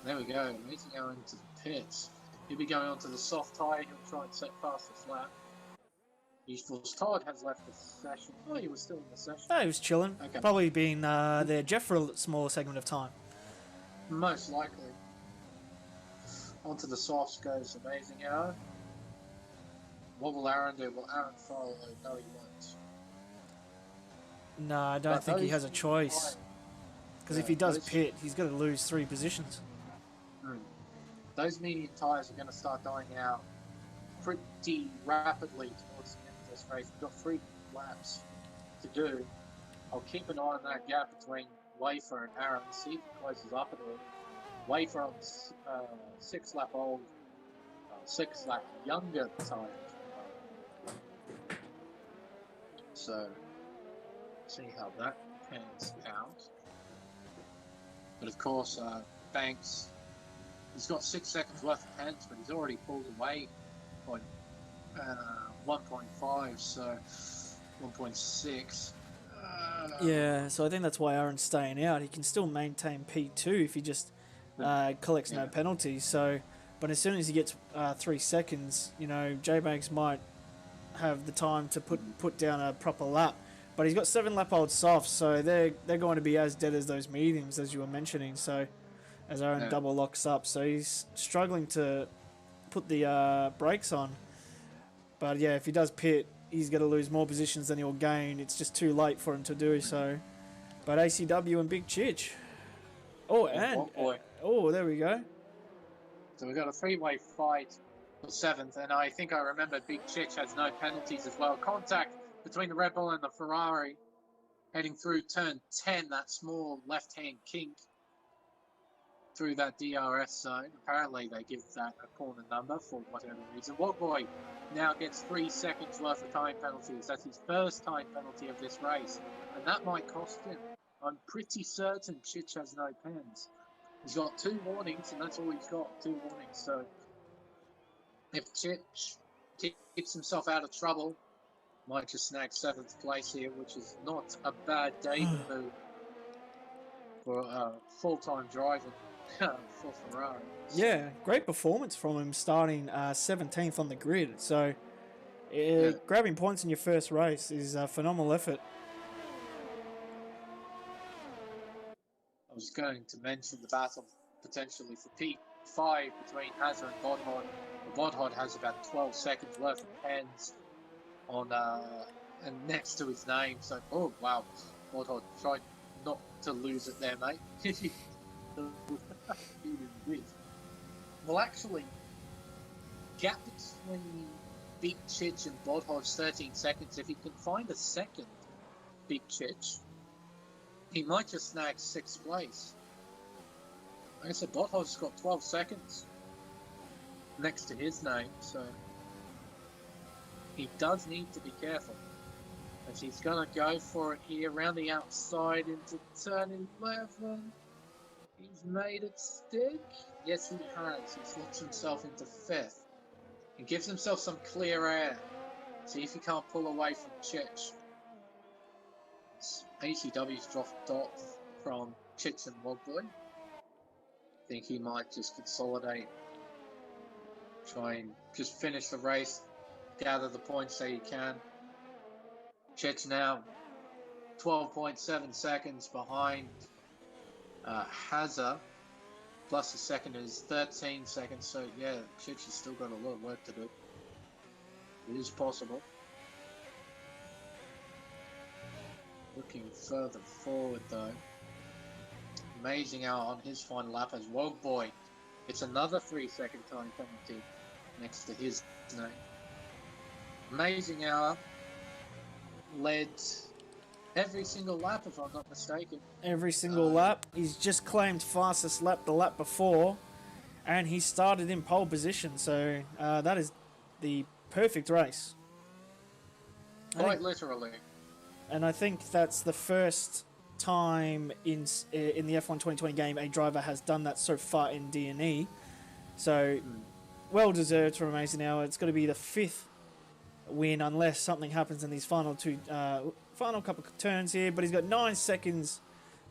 There we go. Amazing Hour into the pits. He'll be going on to the soft tyre. He'll try and set fastest lap. G4's Todd has left the session. Oh, he was still in the session. No, he was chilling. Okay. Probably been there Jeff for a small segment of time. Most likely. Onto the softs goes Amazing Hour. What will Aaron do? Will Aaron follow? No, he won't. No, I don't But think he those has a choice. Because if he does pit, he's got to lose 3 positions. Those medium tyres are going to start dying out pretty rapidly towards the end of this race. We've got 3 laps to do. I'll keep an eye on that gap between Wafer and Aaron, see if he closes up at all. Wafer on 6 lap old, 6 lap younger tyres. So, see how that pans out. But of course, Banks, he's got 6 seconds worth of pens, but he's already pulled away by 1.5, so 1.6. Yeah, so I think that's why Aaron's staying out. He can still maintain P2 if he just collects no penalties. So, but as soon as he gets 3 seconds, you know, J-Banks might have the time to put down a proper lap. But he's got 7 lap old softs, so they're going to be as dead as those mediums, as you were mentioning. So, as Aaron double locks up, so he's struggling to put the brakes on. But yeah, if he does pit, he's going to lose more positions than he'll gain. It's just too late for him to do so. But ACW and Big Chich. Oh, and there we go. So we've got a 3-way fight for 7th, and I think I remember Big Chich has no penalties as well. Contact between the Red Bull and the Ferrari heading through turn 10, that small left-hand kink through that DRS zone. Apparently they give that a corner number for whatever reason. Wogboy now gets 3 seconds worth of time penalties. That's his first time penalty of this race, and that might cost him. I'm pretty certain Chich has no pens. He's got 2 warnings, and that's all he's got, 2 warnings. So if Chich keeps himself out of trouble, might just snag 7th place here, which is not a bad debut for full-time driving for Ferrari. Yeah, great performance from him, starting 17th on the grid. So grabbing points in your first race is a phenomenal effort. I was going to mention the battle potentially for P5 between Hazard and Bodhod. Bodhod has about 12 seconds worth of pens on and next to his name. So, oh wow, Bodhod tried not to lose it there, mate. Well, actually, gap between Big Chich and Bodhod's 13 seconds. If he can find a second Big Chich, he might just snag 6th place. Like I said, Bodhod's got 12 seconds next to his name, so he does need to be careful. As he's going to go for it here, around the outside into turn 11. He's made it stick. Yes, he has. He's locked himself into 5th. And gives himself some clear air. See if he can't pull away from Chich. ACW's dropped off from Chich and Wogboy. I think he might just consolidate. Try and just finish the race. Gather the points that he can. Chich now 12.7 seconds behind Hazza. Plus the second is 13 seconds, so yeah, Chich has still got a lot of work to do. It is possible. Looking further forward though. Amazing Hour on his final lap as Wogboy. It's another 3-second time penalty next to his name. Amazing Hour led every single lap, if I'm not mistaken. Every single lap. He's just claimed fastest lap the lap before, and he started in pole position, so that is the perfect race. Quite literally. And I think that's the first time in the F1 2020 game a driver has done that so far in DNE. So, well deserved for Amazing Hour. It's got to be the 5th win unless something happens in these final couple of turns here. But he's got 9 seconds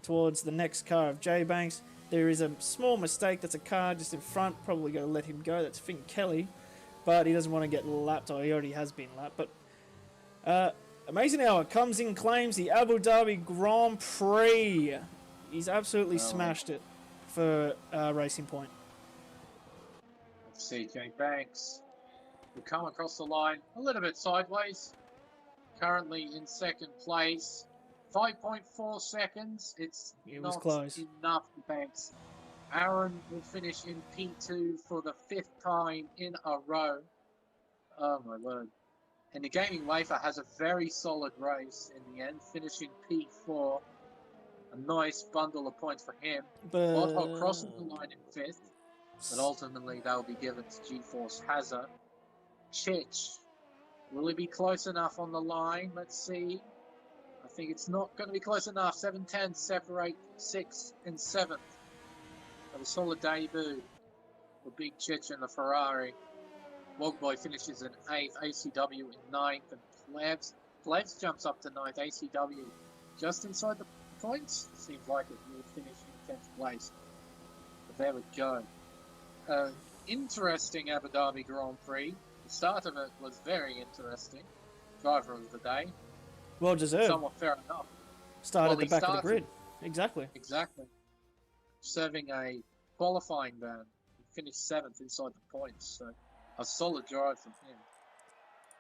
towards the next car of J Banks. There is a small mistake. That's a car just in front. Probably going to let him go. That's Finn Kelly. But he doesn't want to get lapped, or he already has been lapped. But Amazing Hour comes in, claims the Abu Dhabi Grand Prix. He's absolutely smashed it for Racing Point. Let's see, J Banks will come across the line a little bit sideways. Currently in 2nd place. 5.4 seconds. It was not close enough for Banks. Aaron will finish in P2 for the 5th time in a row. Oh my word. And the Gaming Wafer has a very solid race in the end, finishing P4. A nice bundle of points for him. Bodhog crossing the line in 5th, but ultimately they'll be given to GeForce Hazza. Chich, will he be close enough on the line? Let's see. I think it's not going to be close enough. 7-10 separate 6th and 7th. But a solid debut for Big Chich and the Ferrari. Wogboy finishes in 8th, ACW in 9th, and Plebs jumps up to 9th, ACW just inside the points. Seems like it will finish in 10th place. But there we go. Interesting Abu Dhabi Grand Prix. The start of it was very interesting. Driver of the day. Well deserved. Somewhat fair enough. Started at the back of the grid. Exactly. Exactly. Serving a qualifying ban. He finished 7th inside the points, so a solid drive from him.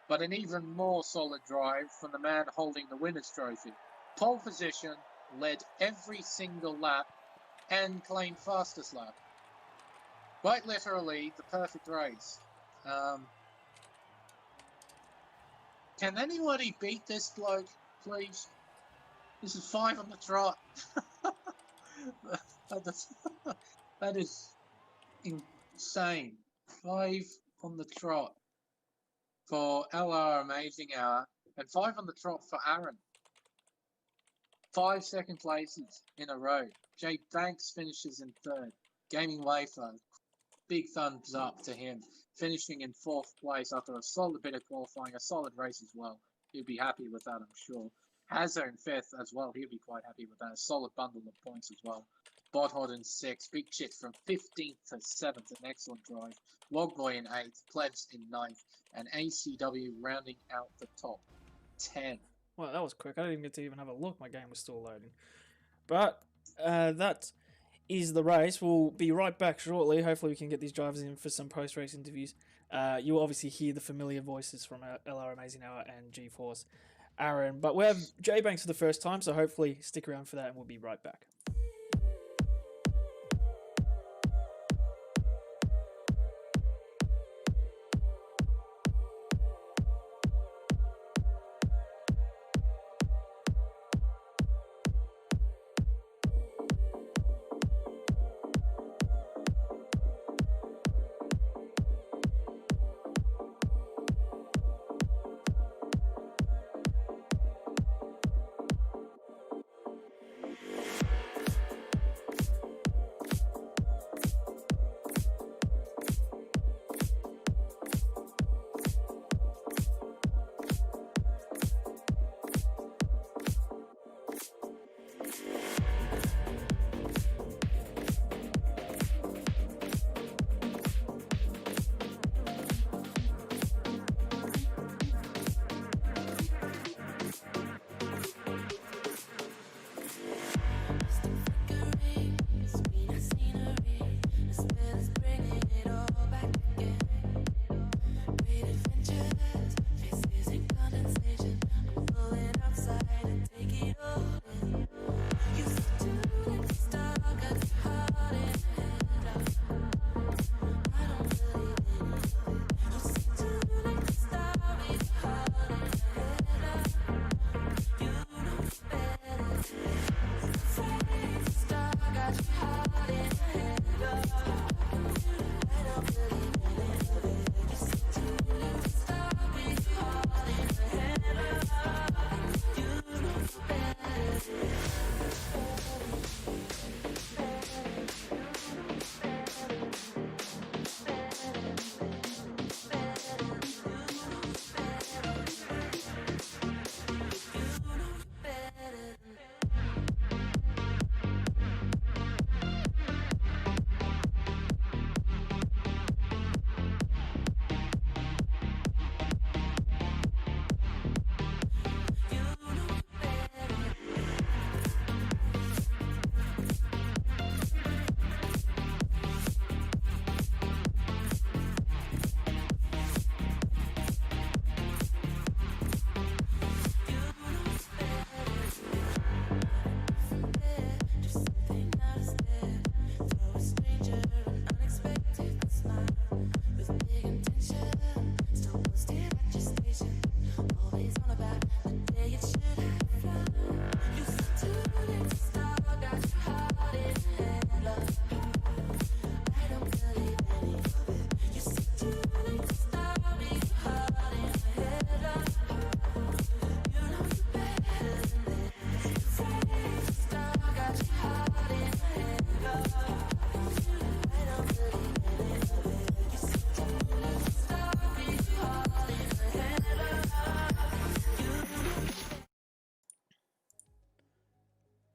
But an even more solid drive from the man holding the winner's trophy. Pole position, led every single lap, and claimed fastest lap. Quite literally, the perfect race. Can anybody beat this bloke, please? This is 5 on the trot. That is insane. 5 on the trot for LR Amazing Hour, and 5 on the trot for Aaron. 5 second places in a row. Jay Banks finishes in 3rd. Gaming Wafer, big thumbs up to him, finishing in 4th place after a solid bit of qualifying, a solid race as well. He'll be happy with that, I'm sure. Hazza in 5th as well, he'll be quite happy with that. A solid bundle of points as well. Bodhod in 6th, Big Chit from 15th to 7th, an excellent drive. Wogboy in 8th, Plebs in 9th, and ACW rounding out the top 10. Well, that was quick. I didn't even get to even have a look. My game was still loading. But that is the race. We'll be right back shortly. Hopefully we can get these drivers in for some post-race interviews. You will obviously hear the familiar voices from LR Amazing Hour and GeForce Aaron. But we have J Banks for the first time, so hopefully stick around for that and we'll be right back.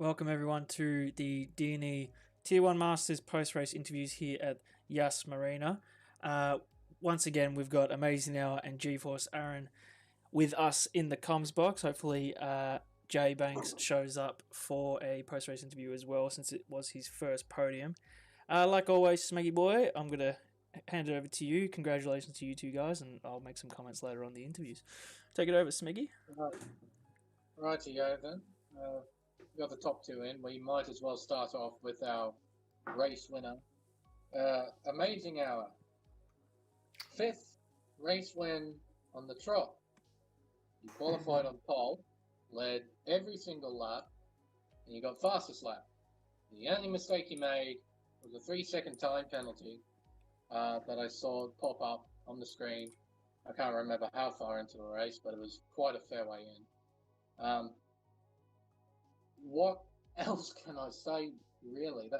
Welcome everyone to the DNE Tier 1 Masters post-race interviews here at Yas Marina. Once again, we've got Amazing Hour and GeForce Aaron with us in the comms box. Hopefully, Jay Banks shows up for a post-race interview as well, since it was his first podium. Like always, Smeggy boy, I'm going to hand it over to you. Congratulations to you two guys, and I'll make some comments later on the interviews. Take it over, Smeggy. Rightio then. We got the top two in. We might as well start off with our race winner. Amazing Hour. 5th race win on the trot. You qualified on pole, led every single lap, and you got fastest lap. The only mistake you made was a 3-second time penalty that I saw pop up on the screen. I can't remember how far into the race, but it was quite a fair way in. What else can I say, really?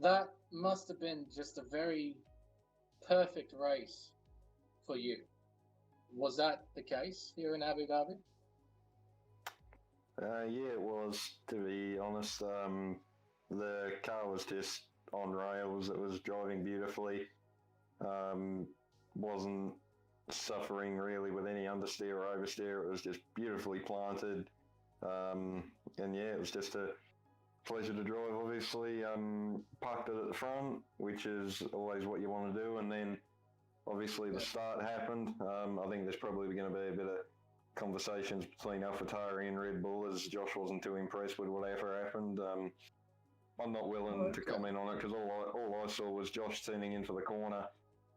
That must have been just a very perfect race for you. Was that the case here in Abu Dhabi? Yeah, it was, to be honest. The car was just on rails. It was driving beautifully. Wasn't suffering really with any understeer or oversteer. It was just beautifully planted. And yeah, it was just a pleasure to drive, obviously. Parked it at the front, which is always what you want to do. And then obviously the start happened. I think there's probably going to be a bit of conversations between AlphaTauri and Red Bull, as Josh wasn't too impressed with whatever happened. I'm not willing to comment on it, because all I saw was Josh turning into the corner.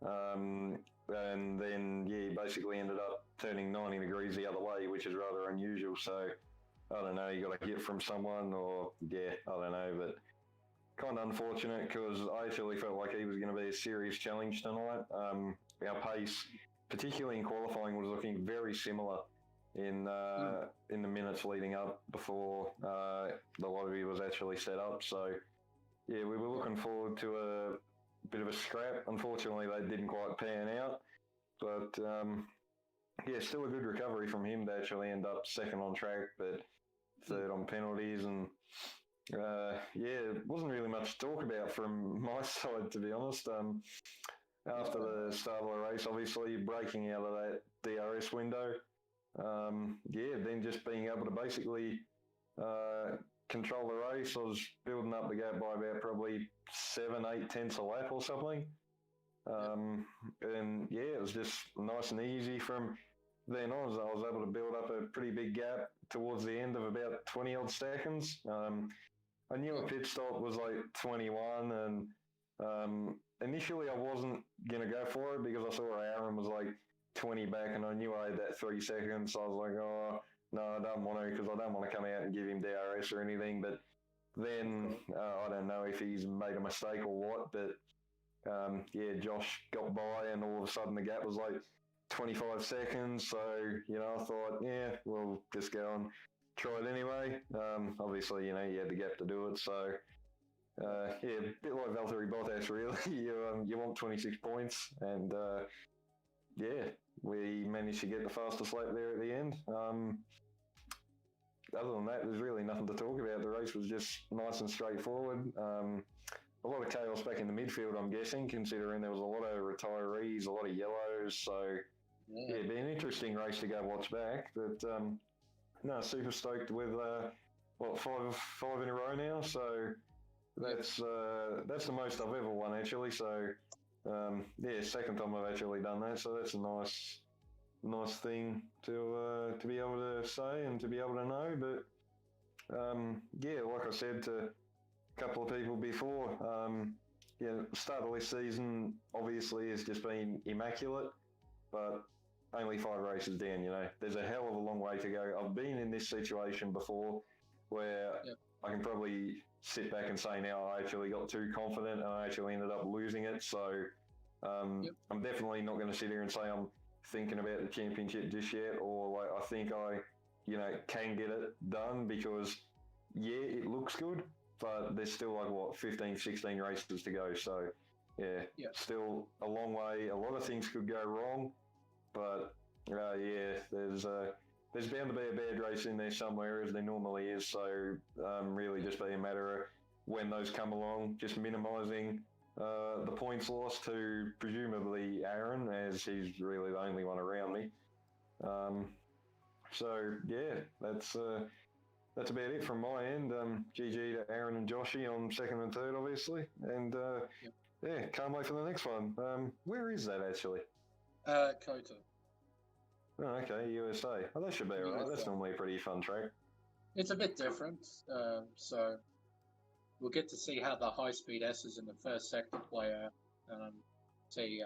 And then, yeah, he basically ended up turning 90 degrees the other way, which is rather unusual. So, I don't know, you got a hit from someone, or, yeah, I don't know, but kind of unfortunate, because I actually felt like he was going to be a serious challenge tonight. Our pace, particularly in qualifying, was looking very similar in the minutes leading up before the lobby was actually set up. So, yeah, we were looking forward to a bit of a scrap. Unfortunately, they didn't quite pan out, but yeah, still a good recovery from him to actually end up second on track, but third on penalties. And yeah, it wasn't really much to talk about from my side, to be honest. After the start of the race, obviously breaking out of that DRS window, yeah, then just being able to basically control the race. I was building up the gap by about probably 7-8 tenths a lap or something. And yeah, it was just nice and easy from then on. I was able to build up a pretty big gap towards the end of about 20 odd seconds. I knew a pit stop was like 21, and initially I wasn't going to go for it because I saw Aaron was like 20 back, and I knew I had that 3 seconds. So I was like, oh, no, I don't want to, because I don't want to come out and give him DRS or anything. But then I don't know if he's made a mistake or what, but yeah, Josh got by, and all of a sudden the gap was like 25 seconds. So, you know, I thought, yeah, we'll just go and try it anyway. Obviously, you know, you had the gap to do it. So, yeah, a bit like Valtteri Bottas, really. You want 26 points, and yeah, we managed to get the fastest lap there at the end. Other than that, there's really nothing to talk about. The race was just nice and straightforward. A lot of chaos back in the midfield, I'm guessing, considering there was a lot of retirees, a lot of yellows. So, yeah, it'd be an interesting race to go watch back. But, no, super stoked with, five in a row now. So, that's the most I've ever won, actually. So, yeah, second time I've actually done that. So that's a nice thing to be able to say and to be able to know. But, yeah, like I said to a couple of people before, yeah, the start of this season obviously has just been immaculate, but only 5 races down, you know. There's a hell of a long way to go. I've been in this situation before where I can probably sit back and say now I actually got too confident and I actually ended up losing it. So I'm definitely not going to sit here and say I'm thinking about the championship just yet, or like I think I, you know, can get it done, because yeah, it looks good, but there's still like 15, 16 races to go. So yeah, still a long way. A lot of things could go wrong, but yeah, there's there's bound to be a bad race in there somewhere, as there normally is. So really just be a matter of when those come along, just minimising the points lost to presumably Aaron, as he's really the only one around me. So yeah, that's about it from my end. GG to Aaron and Joshy on second and third, obviously, and yeah, can't wait for the next one. Where is that actually? Kota. Oh, okay, USA. Oh, that should be alright. That's USA. normally a pretty fun track. It's a bit different, so we'll get to see how the high-speed S's in the first sector play out. See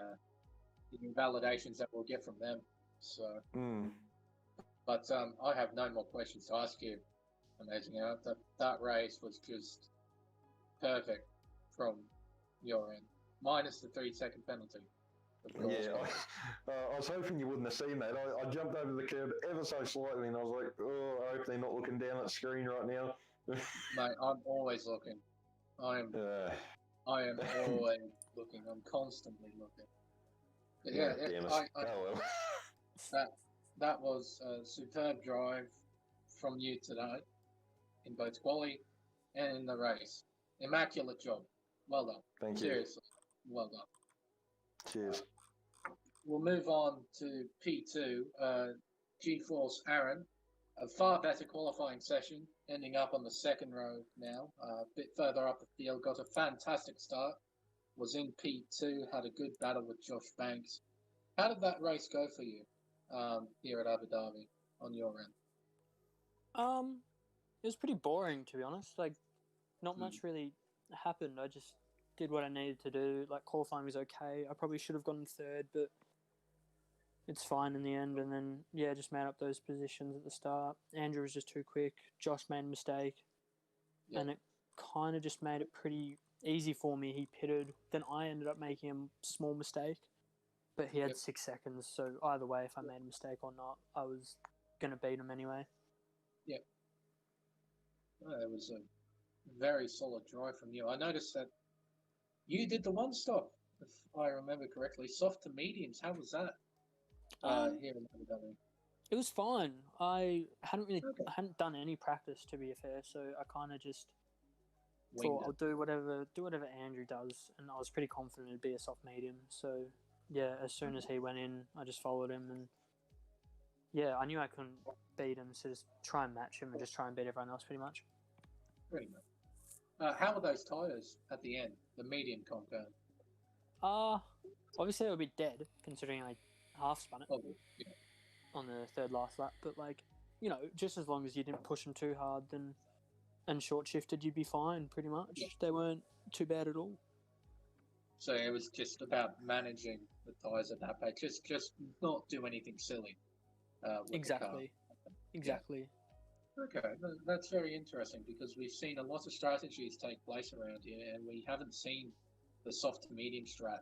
the invalidations that we'll get from them. So, but I have no more questions to ask you. Amazing. That race was just perfect from your end, minus the 3-second penalty. Yeah, I was hoping you wouldn't have seen that. I jumped over the curb ever so slightly, and I was like, oh, I hope they're not looking down at the screen right now. Mate, I'm always looking. I am always looking. I'm constantly looking. But that was a superb drive from you today, in both quali and in the race. Immaculate job. Well done. Thank you. Seriously, well done. Cheers. We'll move on to P2. G-Force Aaron, a far better qualifying session, ending up on the second row now, a bit further up the field, got a fantastic start, was in P2, had a good battle with Josh Banks. How did that race go for you here at Abu Dhabi on your end? It was pretty boring, to be honest. Like, not much really happened. I just did what I needed to do. Like, qualifying was okay. I probably should have gotten third, but it's fine in the end. And then, yeah, just made up those positions at the start. Andrew was just too quick. Josh made a mistake. Yep. And it kind of just made it pretty easy for me. He pitted. Then I ended up making a small mistake. But he had 6 seconds. So either way, if I made a mistake or not, I was going to beat him anyway. Yep. Well, it was a very solid drive from you. I noticed that you did the one stop, if I remember correctly. Soft to mediums. How was that here in Abu Dhabi? It was fine. I hadn't done any practice, to be fair, so I kind of just thought I'll do whatever Andrew does, and I was pretty confident it'd be a soft medium. So yeah, as soon as he went in, I just followed him, and yeah, I knew I couldn't beat him, so just try and match him and just try and beat everyone else, pretty much. Pretty much. How were those tyres at the end? The medium compound. Obviously they were a bit dead, considering I half spun it on the third last lap. But like, you know, just as long as you didn't push them too hard, and short shifted, you'd be fine. Pretty much, they weren't too bad at all. So it was just about managing the tyres at that pace. Just not do anything silly. Exactly. Exactly. Okay, that's very interesting because we've seen a lot of strategies take place around here, and we haven't seen the soft to medium strat.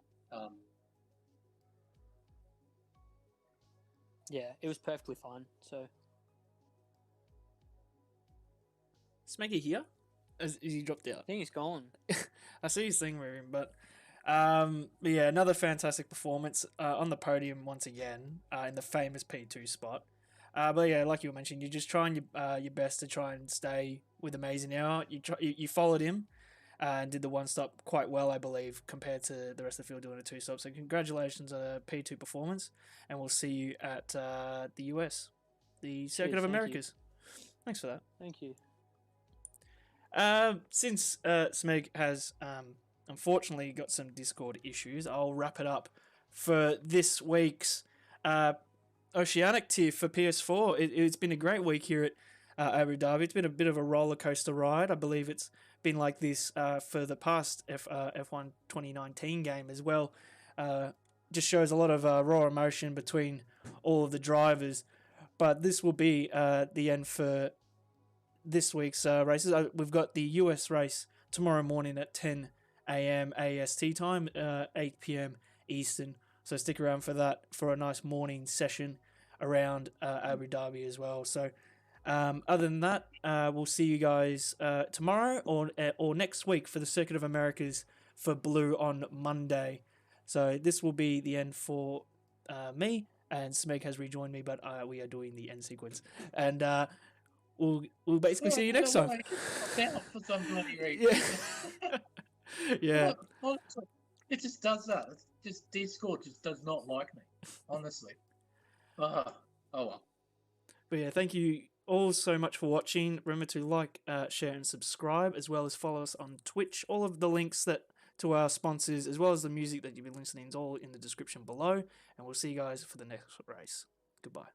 Yeah, it was perfectly fine. So, Smeggy here? Is he dropped out? I think he's gone. I see his thing moving, but yeah, another fantastic performance on the podium once again in the famous P2 spot. But yeah, like you were mentioning, you're just trying your best to try and stay with Amazing Hour. You followed him and did the one stop quite well, I believe, compared to the rest of the field doing a 2 stop. So congratulations on a P2 performance, and we'll see you at the US, the Circuit of Americas. Thanks for that. Thank you. Since Smeg has unfortunately got some Discord issues, I'll wrap it up for this week's Oceanic tier for PS4. It's been a great week here at Abu Dhabi. It's been a bit of a roller coaster ride. I believe it's been like this for the past F1 2019 game as well. Just shows a lot of raw emotion between all of the drivers. But this will be the end for this week's races. We've got the US race tomorrow morning at 10 a.m. AST time, 8 p.m. Eastern. So stick around for that, for a nice morning session around Abu Dhabi as well. So other than that, we'll see you guys tomorrow or next week for the Circuit of Americas for Blue on Monday. So this will be the end for me and Smeg has rejoined me, but we are doing the end sequence, and we'll basically see you next time. For some bloody reason. Yeah. Yeah. Look, honestly, it just does that. It's just Discord just does not like me, honestly. Oh well. But yeah, thank you all so much for watching. Remember to like, share, and subscribe, as well as follow us on Twitch. All of the links to our sponsors, as well as the music that you've been listening, is all in the description below. And we'll see you guys for the next race. Goodbye.